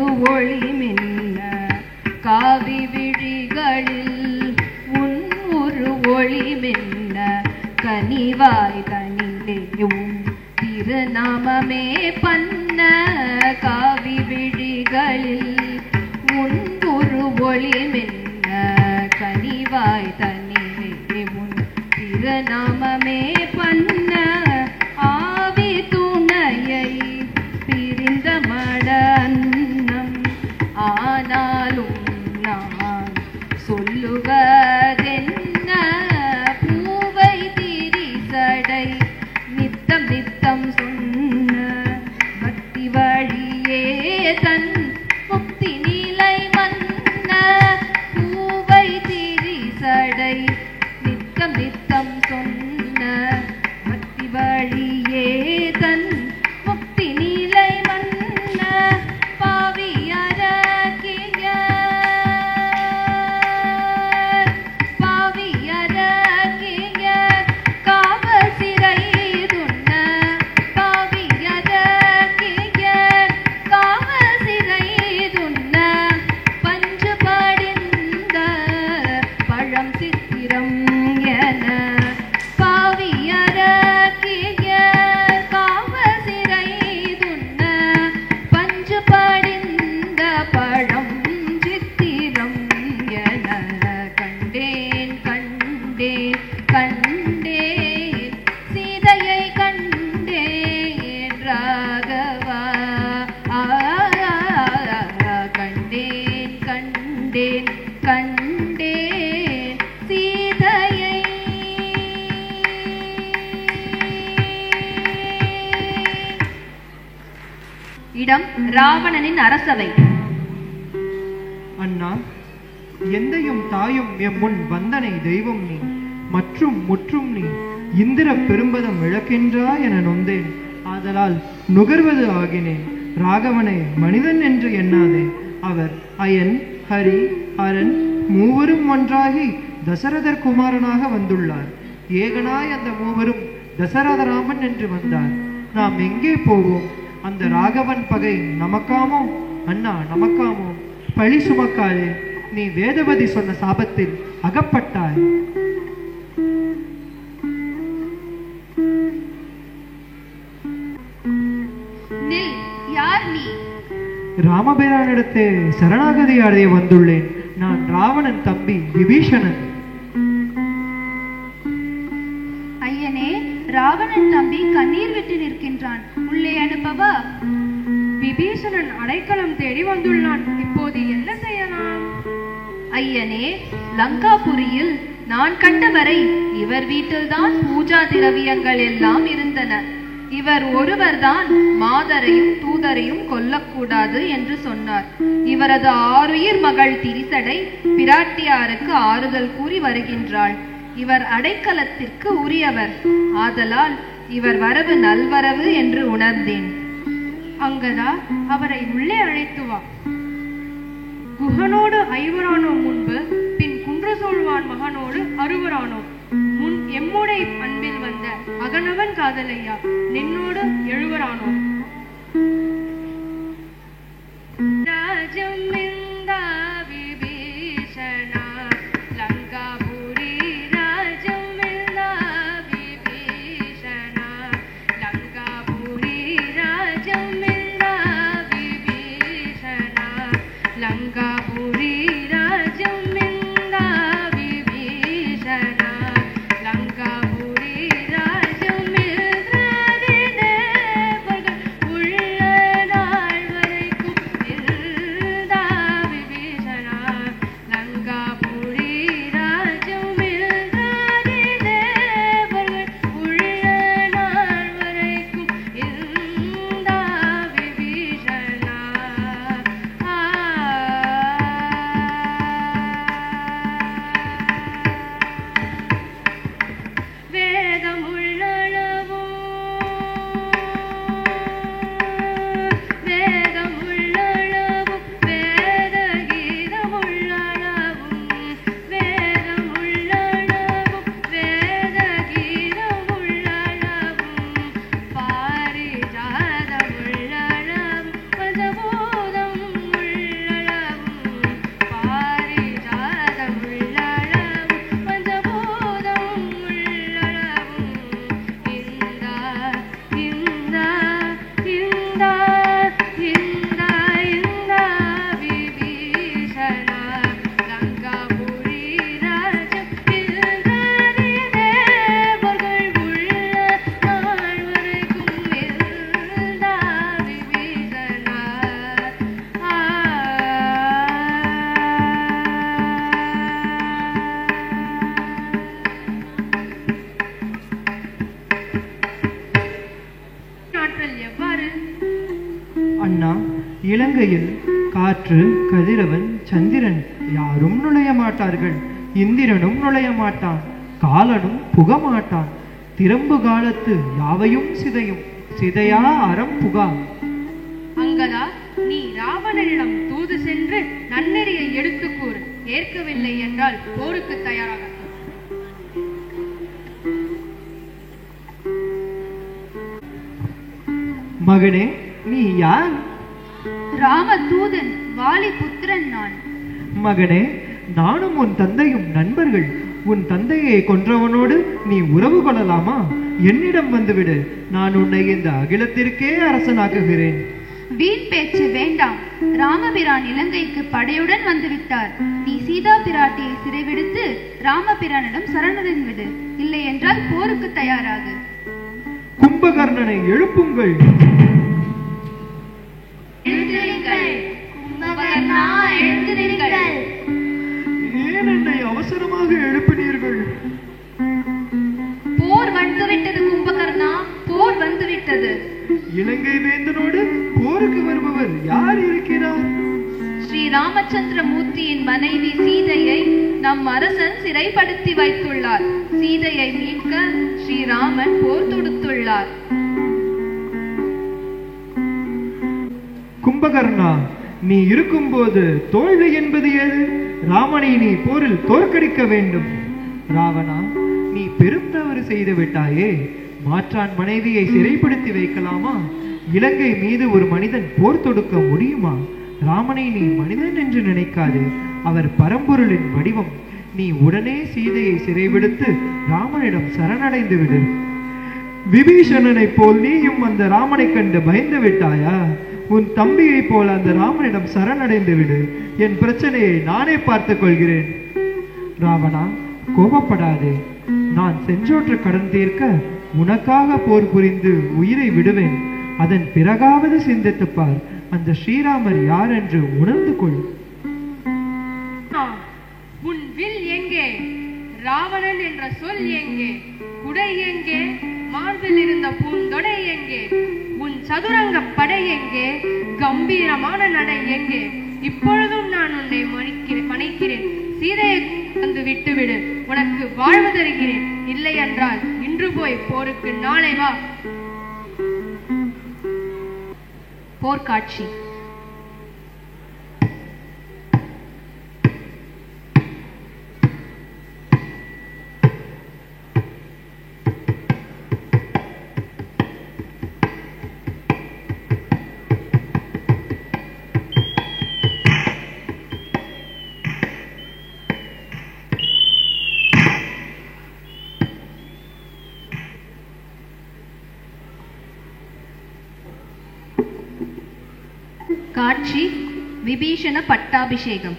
ஒரு ஒளி மின்ன காவி விழிகளில் உன் ஒரு ஒளி மின்ன கனிவாய் தனிலே உன் திருநாமமே பன்ன காவி விழிகளில் உன் ஒரு ஒளி மின்ன கனிவாய் தனிலே உன் திருநாமமே பன்ன ஆவி துணையை பிரிந்த மட அன்னம் ஆனாலும் நான் சொல்லுவதென்ன பூவை திரிசடை நித்தம் நித்தம் சொன்ன பக்தி வழியே தன் முக்தி நிலை மன்ன பூவை திரிசடை நித்தம் நித்தம் சொன்ன பக்தி வழியே தன் முக்தி நிலை மன்ன பாவியரகிய காவல் சிறை துண்ண பாவியரகிய காவல் சிறை துண்ண பஞ்சு படிந்த பழம் சித்திரம் என பாவியரகிய காவல் சிறை துண்ண பஞ்சு படிந்த பழம் சித்திரம் என கண்டேன் கண்டேன் கண்டேன் சீதையை கண்டேன் ராகவா கண்டேன் கண்டேன் கண்டேன் சீதையை இடம் ராவணனின் அரசவை. அண்ணா, எந்தையும் தாயும் எம் முன் வந்தனை தெய்வம் நீ மற்றும் முற்றும் நீ இந்திர பெரும்பதம் இழக்கின்றா என நொந்தேன். ஆதலால் நுகர்வது ஆகினேன். ராகவனை மனிதன் என்று எண்ணாதே. அவர் அயன் ஹரி அரண் மூவரும் ஒன்றாகி தசரதர் குமாரனாக வந்துள்ளார். ஏகனாய் அந்த மூவரும் தசரதராமன் என்று வந்தார். நாம் எங்கே போவோம்? அந்த ராகவன் பகை நமக்காமோ? அண்ணா, நமக்காமோ? பழி சுமக்காதே. நீ வேதவதி சொன்ன சாபத்தில் அகப்பட்டாய். நில், யார் நீ? ராமபிரானிடத்தே சரணாகதி அடைய வந்துள்ளேன். நான் ராவணன் தம்பி விபீஷணன். ஐயனே, ராவணன் தம்பி கண்ணீர் விட்டு நிற்கின்றான். உள்ளே அனுப்பவா? விபீஷணன் அடைக்கலம் தேடி வந்துள்ளான். இப்போது என்ன செய்யலாம்? ஐயனே, லங்காபுரியில் நான் கண்டவரை இவர் வீட்டில்தான் பூஜா திரவியங்கள் எல்லாம் இருந்தன. இவர் ஒருவர்தான் மாதரையும் தூதரையும் கொல்லக்கூடாது என்று சொன்னார். இவரது ஆருயிர் மகள் திரிசடை பிராட்டியாருக்கு ஆறுதல் கூறி வருகின்றாள். இவர் அடைக்கலத்திற்கு உரியவர். ஆதலால் இவர் வரவு நல்வரவு என்று உணர்ந்தேன். அங்கதா, அவரை உள்ளே அழைத்து வா. குகனோடு ஐவரானோம் முன்பு, பின் குன்று சூழ்வான் மகனோடு அறுவரானோம். முன் எம்முடை அன்பில் வந்த அகனவன் காதலையா, நின்னோடு எழுவரானோம். ராஜம் இந்தா விபீஷணா, லங்காபுரி ராஜம் இந்தா விபீஷணா, லங்காபுரி ராஜம் இந்தா விபீஷணா, லங்காபுரி ராஜம் இந்தா விபீஷணா, லங்காபுரி ராஜம் இல்லாதே தேவர்கள் உள்ள நாள் வரைக்கும் இருந்தா விபீஷணா, லங்காபுரி ராஜம் இல்லாதே தேவர்கள் உள்ள நாள் வரைக்கும் இருந்தா விபீஷணா. இலங்கையில் காற்று, கதிரவன், சந்திரன் யாரும் நுழைய மாட்டார்கள். இந்திரனும் நுழைய மாட்டான், காலனும் புகமாட்டான். திறம்பு காலத்து யாவையும் சிதையும், சிதையா அறம் புகா. அங்கதா, நீ ராவணனிடம் தூது சென்று நன்னெறியை எடுத்துக் கூறு. ஏற்கவில்லை என்றால் போருக்கு தயாராக. மகனே, நீ யார்? ராமதூதன், வாலி புத்திரன் நான். மகனே, நானும் உன் தந்தையும் நண்பர்கள். உன் தந்தையை கொன்றவனோடு நீ உறவு கொள்ளலாமா? என்னிடம் வந்துவிடு, நான் உன்னை இந்த அகிலத்திற்கே அரசனாக்குகிறேன். வீண் பேச்சு வேண்டாம். ராமபிரான் இலங்கைக்கு படையுடன் வந்துவிட்டார். நீ சீதா பிராட்டியை சிறைவிடுத்து ராமபிரானிடம் சரணடைந்து விடு. இல்லை என்றால் போருக்கு தயாராகு. கும்பகர்ணனை எழுப்புங்கள். ஏன் என்னை அவசரமாக எழுப்பினீர்கள்? போர் வந்துவிட்டது கும்பகர்ணா, போர் வந்துவிட்டது. இலங்கை வேந்தனோடு போருக்கு வருபவர் யார் இருக்கிறார்? ஸ்ரீ ராமச்சந்திர மூர்த்தியின் மனைவி சீதையை நம் அரசன் சிறைப்படுத்தி வைத்துள்ளார். சீதையை மீட்க ஸ்ரீராமன் போர் தொடுத்துள்ளார். கும்பகர்ணா, நீ இருக்கும்போது தோல்வி என்பது ஏது? ராமனை நீ போரில் தோற்கடிக்க வேண்டும். ராவணா, நீ பெரும் தவறு செய்து விட்டாயே. மாற்றான் மனைவியை சிறைப்படுத்தி வைக்கலாமா? இலங்கை மீது ஒரு மனிதன் போர் தொடுக்க முடியுமா? ராமனை நீ மனிதன் என்று நினைக்காது, அவர் பரம்பொருளின் வடிவம். நீ உடனே சீதையை சிறைவிடுத்து ராமனிடம் சரணடைந்து விடு. விபீஷணனை போல் நீயும் அந்த ராமனை கண்டு பயந்து விட்டாயா? உன் தம்பியை போல் அந்த ராமனிடம் சரணடைந்து விடு. என் பிரச்சனையை நானே பார்த்துக் கொள்கிறேன். ராவணா, கோபப்படாதே. நான் செஞ்சோற்ற கடன் தீர்க்க உனக்காக போர் புரிந்து உயிரை விடுவேன். அதன் பிறகாவது சிந்தித்துப் பார், அந்த ஸ்ரீராமர் யார் என்று உணர்ந்து கொள். உன் வில் எங்கே? ராவணன் என்ற சொல் எங்கே? குடை எங்கே? மார்பில் இருந்த பூந்தொடை எங்கே? உன் சதுரங்க படை எங்கே? கம்பீரமான நடை எங்கே? இப்பொழுதும் நான் உன்னை மன்னிக்கிறேன். சீதையை வந்து விட்டுவிடு, உனக்கு வாழ்வு தருகிறேன். இல்லை என்றால் இன்று போய் போருக்கு நாளை வா. போர்க்காட்சி. காட்சி விபீஷண பட்டாபிஷேகம்.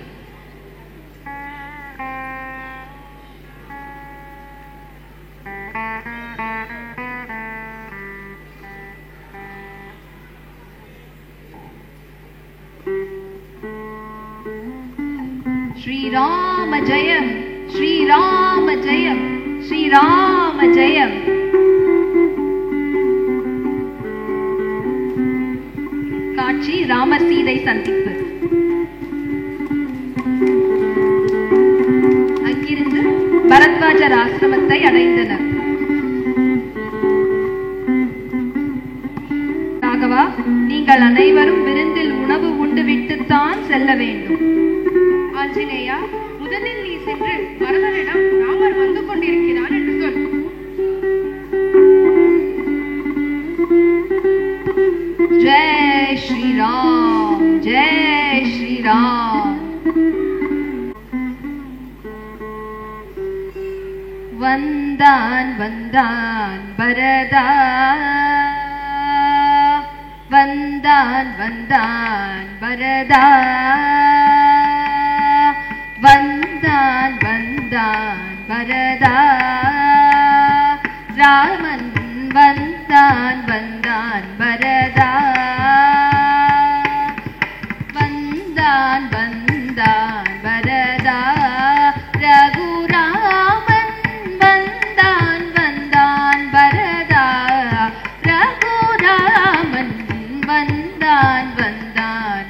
ஸ்ரீராம ஜெயம், ஸ்ரீராம ஜெயம், ஸ்ரீராம ஜெயம். காட்சி ராமர் சீதை சந்திப்பு. அங்கிருந்து பரத்வாஜர் ஆசிரமத்தை அடைந்தனர். ராகவா, நீங்கள் அனைவரும் விருந்தில் உணவு உண்டு விட்டுத்தான் செல்ல வேண்டும். ஆஞ்சநேயா, முதலில் நீ சென்று பரதனிடம் ராமர் வந்து கொண்டிருக்கிறான் என்று சொல். ஜெய் ஸ்ரீராம், ஜெய் ஸ்ரீராம். வந்தான் வந்தான் பரதா, வந்தான் வந்தான் பரதா, வந்தான் வந்தான் பரதா. ராமன் வந்தான் வந்தான் பரதா, வந்தான் வந்தான் பரதா. ரகுராமன் வந்தான் வந்தான் பரதா, ரகுராமன் வந்தான் வந்தான்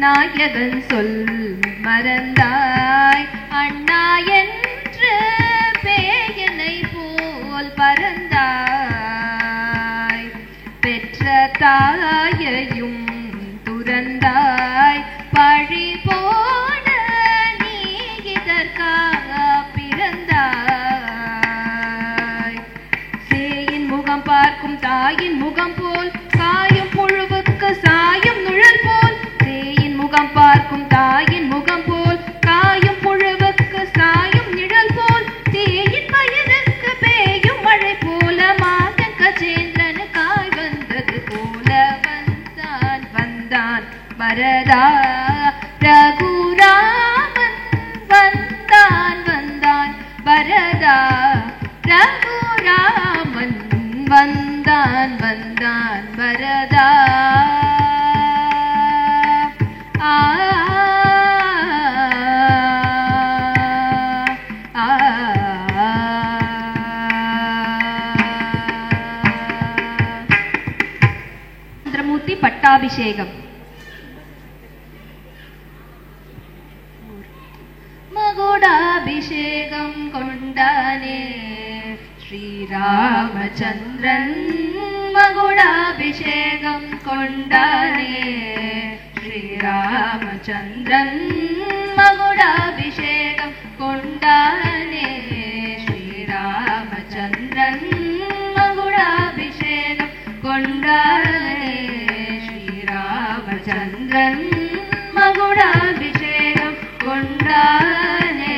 நாயகன் சொல் மறந்தாய் அண்ணா என்று பேயனை போல் பறந்தாய் பெற்ற தாயையும் துறந்தாய் பழி போன நீ இதற்காக பிறந்தாய் சேயின் முகம் பார்க்கும் தாயின் முகம் போல் காயும் புழுவுக்கு சாயும் நிழல் போல் சேயின் முகம் பார்க்கும் தாயின் முகம் போல் காயும் புழுவுக்கு சாயும் நிழல் போல் தேயின் வயதுக்கு பேயும் மழை போல மாதன் கஜேந்திரனு காய் வந்தது போல வந்தான் வந்தான் வரதா ரகுராமன் வந்தான் வந்தான் வரதா ரகுராமன் வந்தான் வந்தான் வரதா சந்திரமூர்த்தி பட்டாபிஷேகம். மகுடாபிஷேகம் கொண்டானே ஸ்ரீராமச்சந்திரன் மகுடாபிஷேகம் கொண்டானே ஸ்ரீராமச்சந்திரன் மகுடாபிஷேகம் கொண்டானே ஸ்ரீராமச்சந்திரன் மகுடாபிஷேகம் கொண்டானே ஸ்ரீராமச்சந்திரன் மகுடாபிஷேகம் கொண்டானே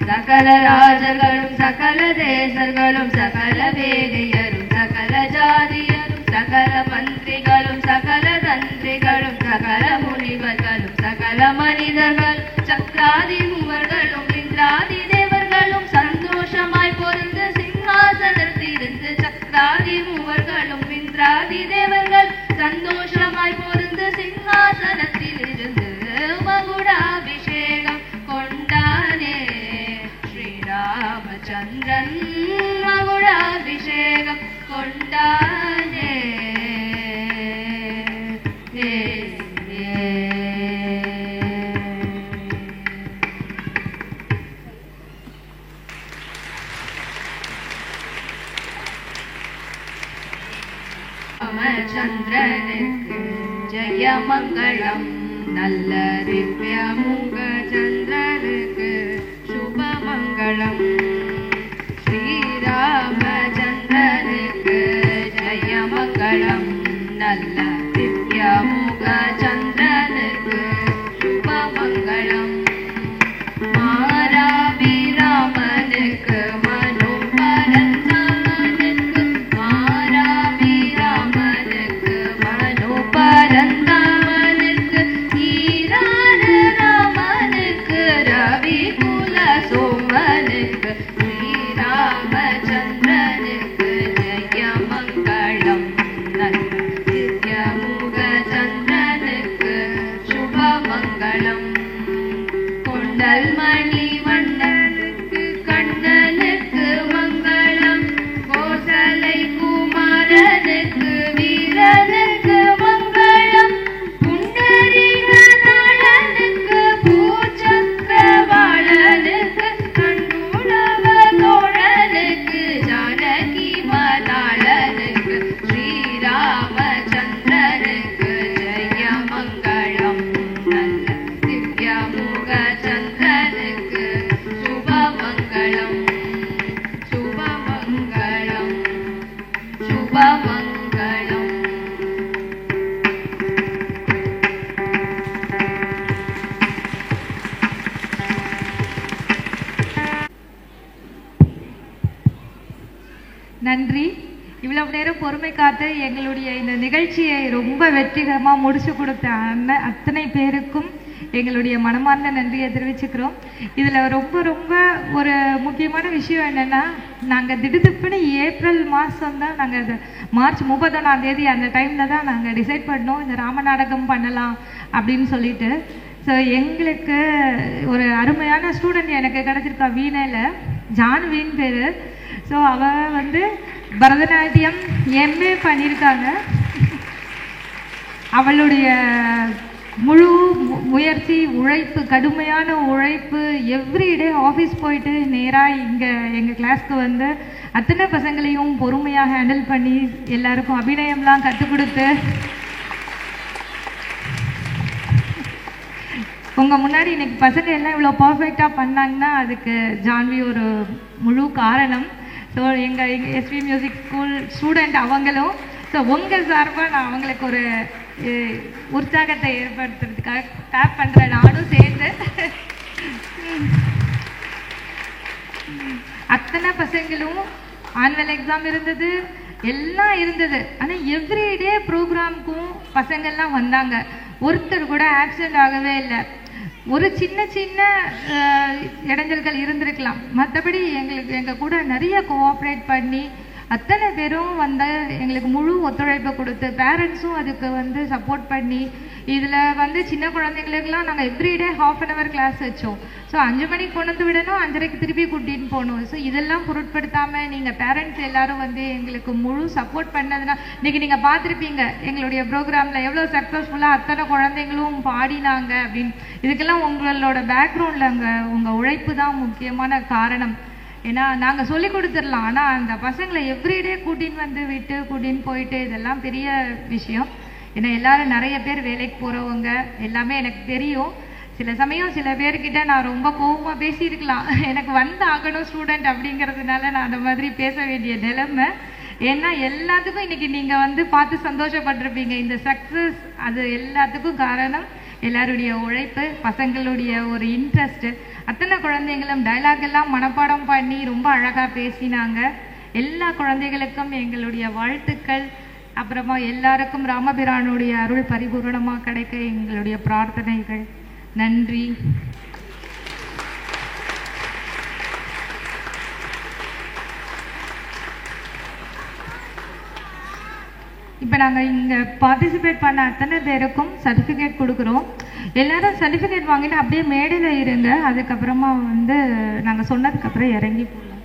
சகல ராஜர்களும் சகல தேசர்களும் சகல வேதியரும் சகல ஜாதியரும் சகல மந்திரிகளும் சகல தந்திரிகளும் சகல முனிவர்களும் சகல மனிதர்கள் சக்ராதி மூவர்களும் இந்திராதி தேவர்களும் சந்தோஷமாய் பொருந்து சிங்காசனத்திலிருந்து சக்ராதி மூவர்களும் இந்திராதி தேவர்கள் சந்தோஷமாய் பொருந்து சிங்காசனத்திலிருந்து மகுடாபிஷேகம் கொண்டானே ஸ்ரீராமச்சந்திரன் மகுடாபிஷேகம் கொண்டானே ராமச்சந்திரனுக்கு ஜெயமங்களம் நல்ல திவ்யமுக சந்திரனுக்கு சுபமங்களம் ஸ்ரீராமச்சந்திரனுக்கு ஜெயமங்களம் நல்ல திவ்யமுக சந்திரனுக்கு சுபமங்களம் மாராபிராமனுக்கு மனு பரந்தாமனுக்கு மாராபிராமனுக்கு மனு பரந்தாமனுக்கு ஈரான ராமனுக்கு ரவி குல சோமனுக்கு ஸ்ரீராமச்சந்திரனுக்கு ஜெயமங்களம் நல்ல திவ்யமுக சந்திரனுக்கு சுபமங்களம் கொண்டல் மணி வண்ணனுக்கு கண்ணனுக்கு மங்களம் கோசலை குமாரனுக்கு வீரனுக்கு மங்களம் புண்டரீகநாதனுக்கு பூச்சக்கரவாளனுக்கு கண்டுளவ தோழனுக்கு ஜானகி மதாளனுக்கு ஸ்ரீராமச்சந்திரனுக்கு ஜெயமங்களம் நல்ல திவ்யமுக சந்திரனுக்கு சுபமங்களம் சுபமங்களம் சுபமங்களம். நன்றி. இவ்வளவு நேரம் பொறுமை காத்து எங்களுடைய இந்த நிகழ்ச்சியை ரொம்ப வெற்றிகரமாக முடிச்சு கொடுத்த அத்தனை பேருக்கும் எங்களுடைய மனமார்ந்த நன்றியை தெரிவிச்சுக்கிறோம். இதில் ரொம்ப ரொம்ப ஒரு முக்கியமான விஷயம் என்னென்னா, நாங்கள் திடுதிப்புன்னு ஏப்ரல் மாதம் தான் நாங்கள் மார்ச் 31ஆம் தேதி அந்த டைமில் தான் நாங்கள் டிசைட் பண்ணோம் இந்த ராம நாடகம் பண்ணலாம் அப்படின்னு சொல்லிட்டு. ஸோ எங்களுக்கு ஒரு அருமையான ஸ்டூடெண்ட் எனக்கு கிடச்சிருக்கா வீணையில், ஜான்வின்னு பேர். ஸோ ஸோ அவள் வந்து பரதநாட்டியம் எம்ஏ பண்ணியிருக்காங்க. அவளுடைய முழு முயற்சி, உழைப்பு, கடுமையான உழைப்பு, எவ்ரிடே ஆஃபீஸ் போயிட்டு நேராக இங்கே எங்கள் கிளாஸ்க்கு வந்து அத்தனை பசங்களையும் பொறுமையாக ஹேண்டில் பண்ணி எல்லாருக்கும் அபிநயம்லாம் கற்றுக் கொடுத்து உங்கள் முன்னாடி இன்னைக்கு பசங்க எல்லாம் இவ்வளோ பர்ஃபெக்டாக பண்ணாங்கன்னா அதுக்கு ஜான்வி ஒரு முழு காரணம். ஸோ எங்கள் எஸ்வி மியூசிக் ஸ்கூல் ஸ்டூடெண்ட் அவங்களும், ஸோ உங்கள் சார்பாக நான் அவங்களுக்கு ஒரு உற்சாகத்தை ஏற்படுத்துறதுக்காக டேப் பண்ணுறேன் நானும் சேர்ந்து. அத்தனை பசங்களும் ஆனுவல் எக்ஸாம் இருந்தது, எல்லாம் இருந்தது. ஆனால் எவ்ரிடே ப்ரோக்ராமுக்கும் பசங்கள்லாம் வந்தாங்க. ஒருத்தர் கூட ஆப்சென்ட் ஆகவே இல்லை. ஒரு சின்ன சின்ன இடைஞ்சல்கள் இருந்திருக்கலாம், மற்றபடி எங்கள் கூட நிறைய கோஆப்ரேட் பண்ணி அத்தனை பேரும் வந்து எங்களுக்கு முழு ஒத்துழைப்பை கொடுத்து, பேரண்ட்ஸும் அதுக்கு வந்து சப்போர்ட் பண்ணி, இதில் வந்து சின்ன குழந்தைங்களுக்கெல்லாம் நாங்கள் எவ்ரிடே ½ கிளாஸ் வச்சோம். ஸோ 5 மணிக்கு கொண்டு வந்து விடணும், 5:30க்கு திருப்பி கூட்டிகிட்டு போகணும். ஸோ இதெல்லாம் பொருட்படுத்தாமல் நீங்கள் பேரண்ட்ஸ் எல்லாரும் வந்து எங்களுக்கு முழு சப்போர்ட் பண்ணதுன்னா இன்றைக்கி நீங்கள் பார்த்துருப்பீங்க எங்களுடைய ப்ரோக்ராமில் எவ்வளோ சக்ஸஸ்ஃபுல்லாக அத்தனை குழந்தைங்களும் பாடினாங்க அப்படின்னு. இதுக்கெல்லாம் உங்களோட பேக்ரவுண்டில் அங்கே உங்கள் உழைப்பு தான் முக்கியமான காரணம். ஏன்னா நாங்கள் சொல்லி கொடுத்துடலாம், ஆனால் அந்த பசங்களை எவ்ரிடே கூட்டின்னு வந்து விட்டு கூட்டின்னு போயிட்டு இதெல்லாம் பெரிய விஷயம். ஏன்னா எல்லாரும் நிறைய பேர் வேலைக்கு போகிறவங்க எல்லாமே எனக்கு தெரியும். சில சமயம் சில பேர்கிட்ட நான் ரொம்ப கோபமாக பேசியிருக்கலாம், எனக்கு வந்து ஆகணும் ஸ்டூடெண்ட் அப்படிங்கிறதுனால நான் அந்த மாதிரி பேச வேண்டிய நிலைமை. ஏன்னா எல்லாத்துக்கும் இன்னைக்கு நீங்கள் வந்து பார்த்து சந்தோஷப்பட்டிருப்பீங்க. இந்த சக்ஸஸ் அது எல்லாத்துக்கும் காரணம் எல்லாருடைய உழைப்பு, பசங்களுடைய ஒரு இன்ட்ரெஸ்ட்டு. அத்தனை குழந்தைங்களும் டைலாக் எல்லாம் மனப்பாடம் பண்ணி ரொம்ப அழகாக பேசினாங்க. எல்லா குழந்தைகளுக்கும் எங்களுடைய வாழ்த்துக்கள். அப்புறமா எல்லாருக்கும் ராமபிரானுடைய அருள் பரிபூரணமாக கிடைக்க எங்களுடைய பிரார்த்தனைகள். நன்றி. இப்போ நாங்கள் இங்கே பார்ட்டிசிபேட் பண்ண அத்தனை பேருக்கும் சர்டிஃபிகேட் கொடுக்குறோம். எல்லாரும் சர்டிஃபிகேட் வாங்கிட்டு அப்படியே மேடையில் இருங்க, அதுக்கப்புறமா வந்து நாங்கள் சொன்னதுக்கப்புறம் இறங்கி போகலாம்.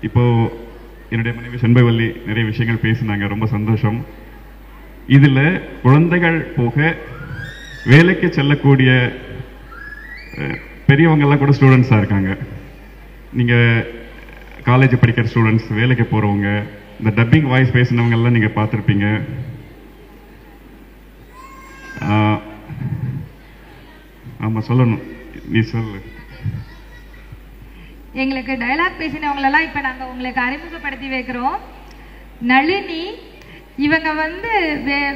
இப்போ என்னுடைய மனைவி செண்பவல்லி நிறைய விஷயங்கள் பேசினாங்க, ரொம்ப சந்தோஷம். இதில் குழந்தைகள் போக வேலைக்கு செல்லக்கூடிய பெரியவங்கெல்லாம் கூட ஸ்டூடெண்ட்ஸாக இருக்காங்க. நீங்கள் காலேஜ் படிக்கிற ஸ்டூடெண்ட்ஸ், வேலைக்கு போகிறவங்க, இந்த டப்பிங் வாய்ஸ் பேசினவங்கெல்லாம் நீங்கள் பார்த்துருப்பீங்க. ஆமாம், சொல்லணும், நீ சொல்லு. எங்களுக்கு டைலாக் பேசினவங்களெல்லாம் இப்போ நாங்கள் உங்களுக்கு அறிமுகப்படுத்தி வைக்கிறோம். நளினி இவங்க வந்து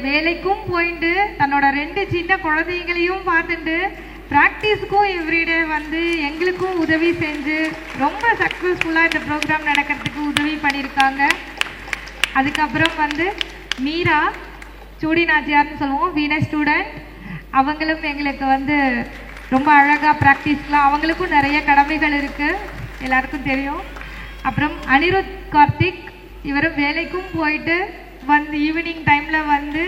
வேலைக்கும் போயிட்டு தன்னோட 2 சின்ன குழந்தைங்களையும் பார்த்துட்டு ப்ராக்டிஸ்க்கும் எவ்ரிடே வந்து எங்களுக்கும் உதவி செஞ்சு ரொம்ப சக்ஸஸ்ஃபுல்லாக இந்த ப்ரோக்ராம் நடக்கிறதுக்கு உதவி பண்ணியிருக்காங்க. அதுக்கப்புறம் வந்து மீரா சூடி நாச்சியார்னு சொல்லுவோம், வீணை ஸ்டூடெண்ட். அவங்களும் எங்களுக்கு வந்து ரொம்ப அழகாக ப்ராக்டிஸ்லாம், அவங்களுக்கும் நிறைய கடமைகள் இருக்குது, எல்லாருக்கும் தெரியும். அப்புறம் அனிருத் கார்த்திக், இவரும் வேலைக்கும் போயிட்டு வந்து ஈவினிங் டைமில் வந்து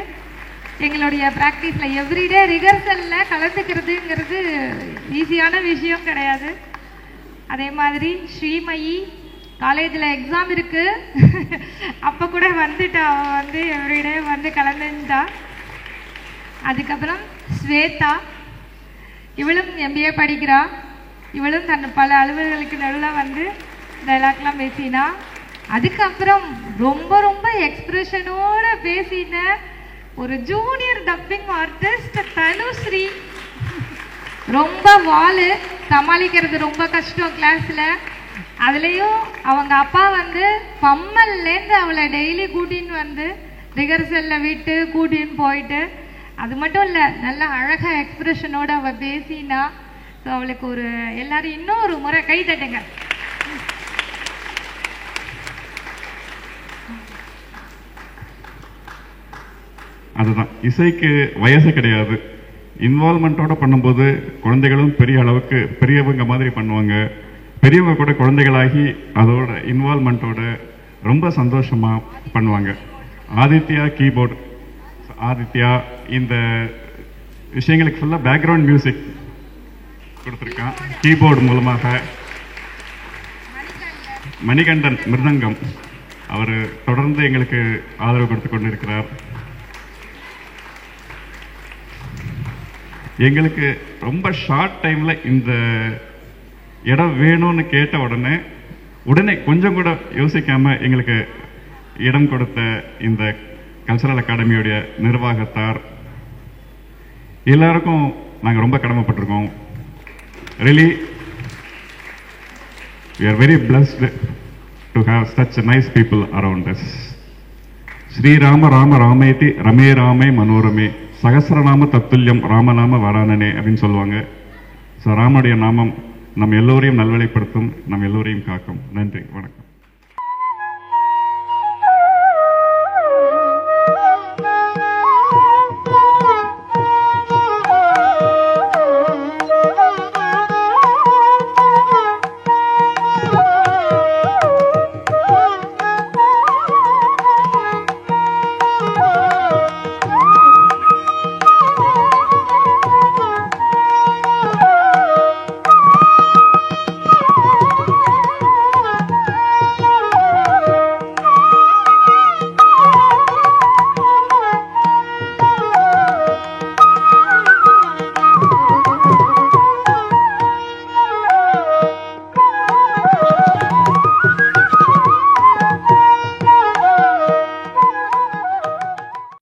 எங்களுடைய ப்ராக்டிஸில் எவ்ரிடே ரிஹர்சலில் கலந்துக்கிறதுங்கிறது ஈஸியான விஷயம் கிடையாது. அதே மாதிரி ஸ்ரீமயி காலேஜில் எக்ஸாம் இருக்குது, அப்போ கூட வந்துட்டா, அவள் வந்து எவ்ரிடே வந்து கலந்துட்டா. அதுக்கப்புறம் ஸ்வேதா, இவளும் எம்பிஏ படிக்கிறா. இவளும் தன் பல அலுவலர்களுக்கு நடுவில் வந்து டைலாக்லாம் பேசினா. அதுக்கப்புறம் ரொம்ப ரொம்ப எக்ஸ்பிரஷனோட பேசின ஒரு ஜூனியர் டப்பிங் ஆர்டிஸ்ட் தனுஸ்ரீ. ரொம்ப வாலு, சமாளிக்கிறது ரொம்ப கஷ்டம் கிளாஸில். அதுலேயும் அவங்க அப்பா வந்து பம்மல்லேருந்து அவளை டெய்லி கூட்டின்னு வந்து ரிஹர்சலில் விட்டு கூட்டின்னு போயிட்டு, அது மட்டும் இல்லை நல்லா அழகாக எக்ஸ்பிரஷனோடு அவள் பேசினா. ஸோ அவளுக்கு ஒரு எல்லாரும் இன்னொரு முறை கை தட்டுங்க. அதுதான், இசைக்கு வயசு கிடையாது. இன்வால்மெண்ட்டோட பண்ணும்போது குழந்தைகளும் பெரிய அளவுக்கு பெரியவங்க மாதிரி பண்ணுவாங்க, பெரியவங்க கூட குழந்தைகளாகி அதோட இன்வால்மெண்ட்டோட ரொம்ப சந்தோஷமாக பண்ணுவாங்க. ஆதித்யா கீபோர்டு, ஆதித்யா இந்த விஷயங்களுக்கு ஃபுல்லாக பேக்ரவுண்ட் மியூசிக் கொடுத்துருக்கான் கீபோர்டு மூலமாக. மணிகண்டன் மிருதங்கம், அவர் தொடர்ந்து எங்களுக்கு ஆதரவு கொடுத்து கொண்டிருக்கிறார். எங்களுக்கு ரொம்ப ஷார்ட் டைம்ல இந்த இடம் வேணும்னு கேட்ட உடனே கொஞ்சம் கூட யோசிக்காம எங்களுக்கு இடம் கொடுத்த இந்த கல்ச்சரல் அகாடமியோடைய நிர்வாகத்தார் எல்லாருக்கும் நாங்கள் ரொம்ப கடமைப்பட்டிருக்கோம். Really we are very blessed to have such nice people around us. Sri Rama Rama Rameti Rame Rame Manorame சகஸ்ரநாம தத்துல்யம் ராமநாம வரானனே அப்படின்னு சொல்லுவாங்க. ஸோ ராமனுடைய நாமம் நம் எல்லோரையும் நல்வழிப்படுத்தும், நம் எல்லோரையும் காக்கும். நன்றி, வணக்கம்.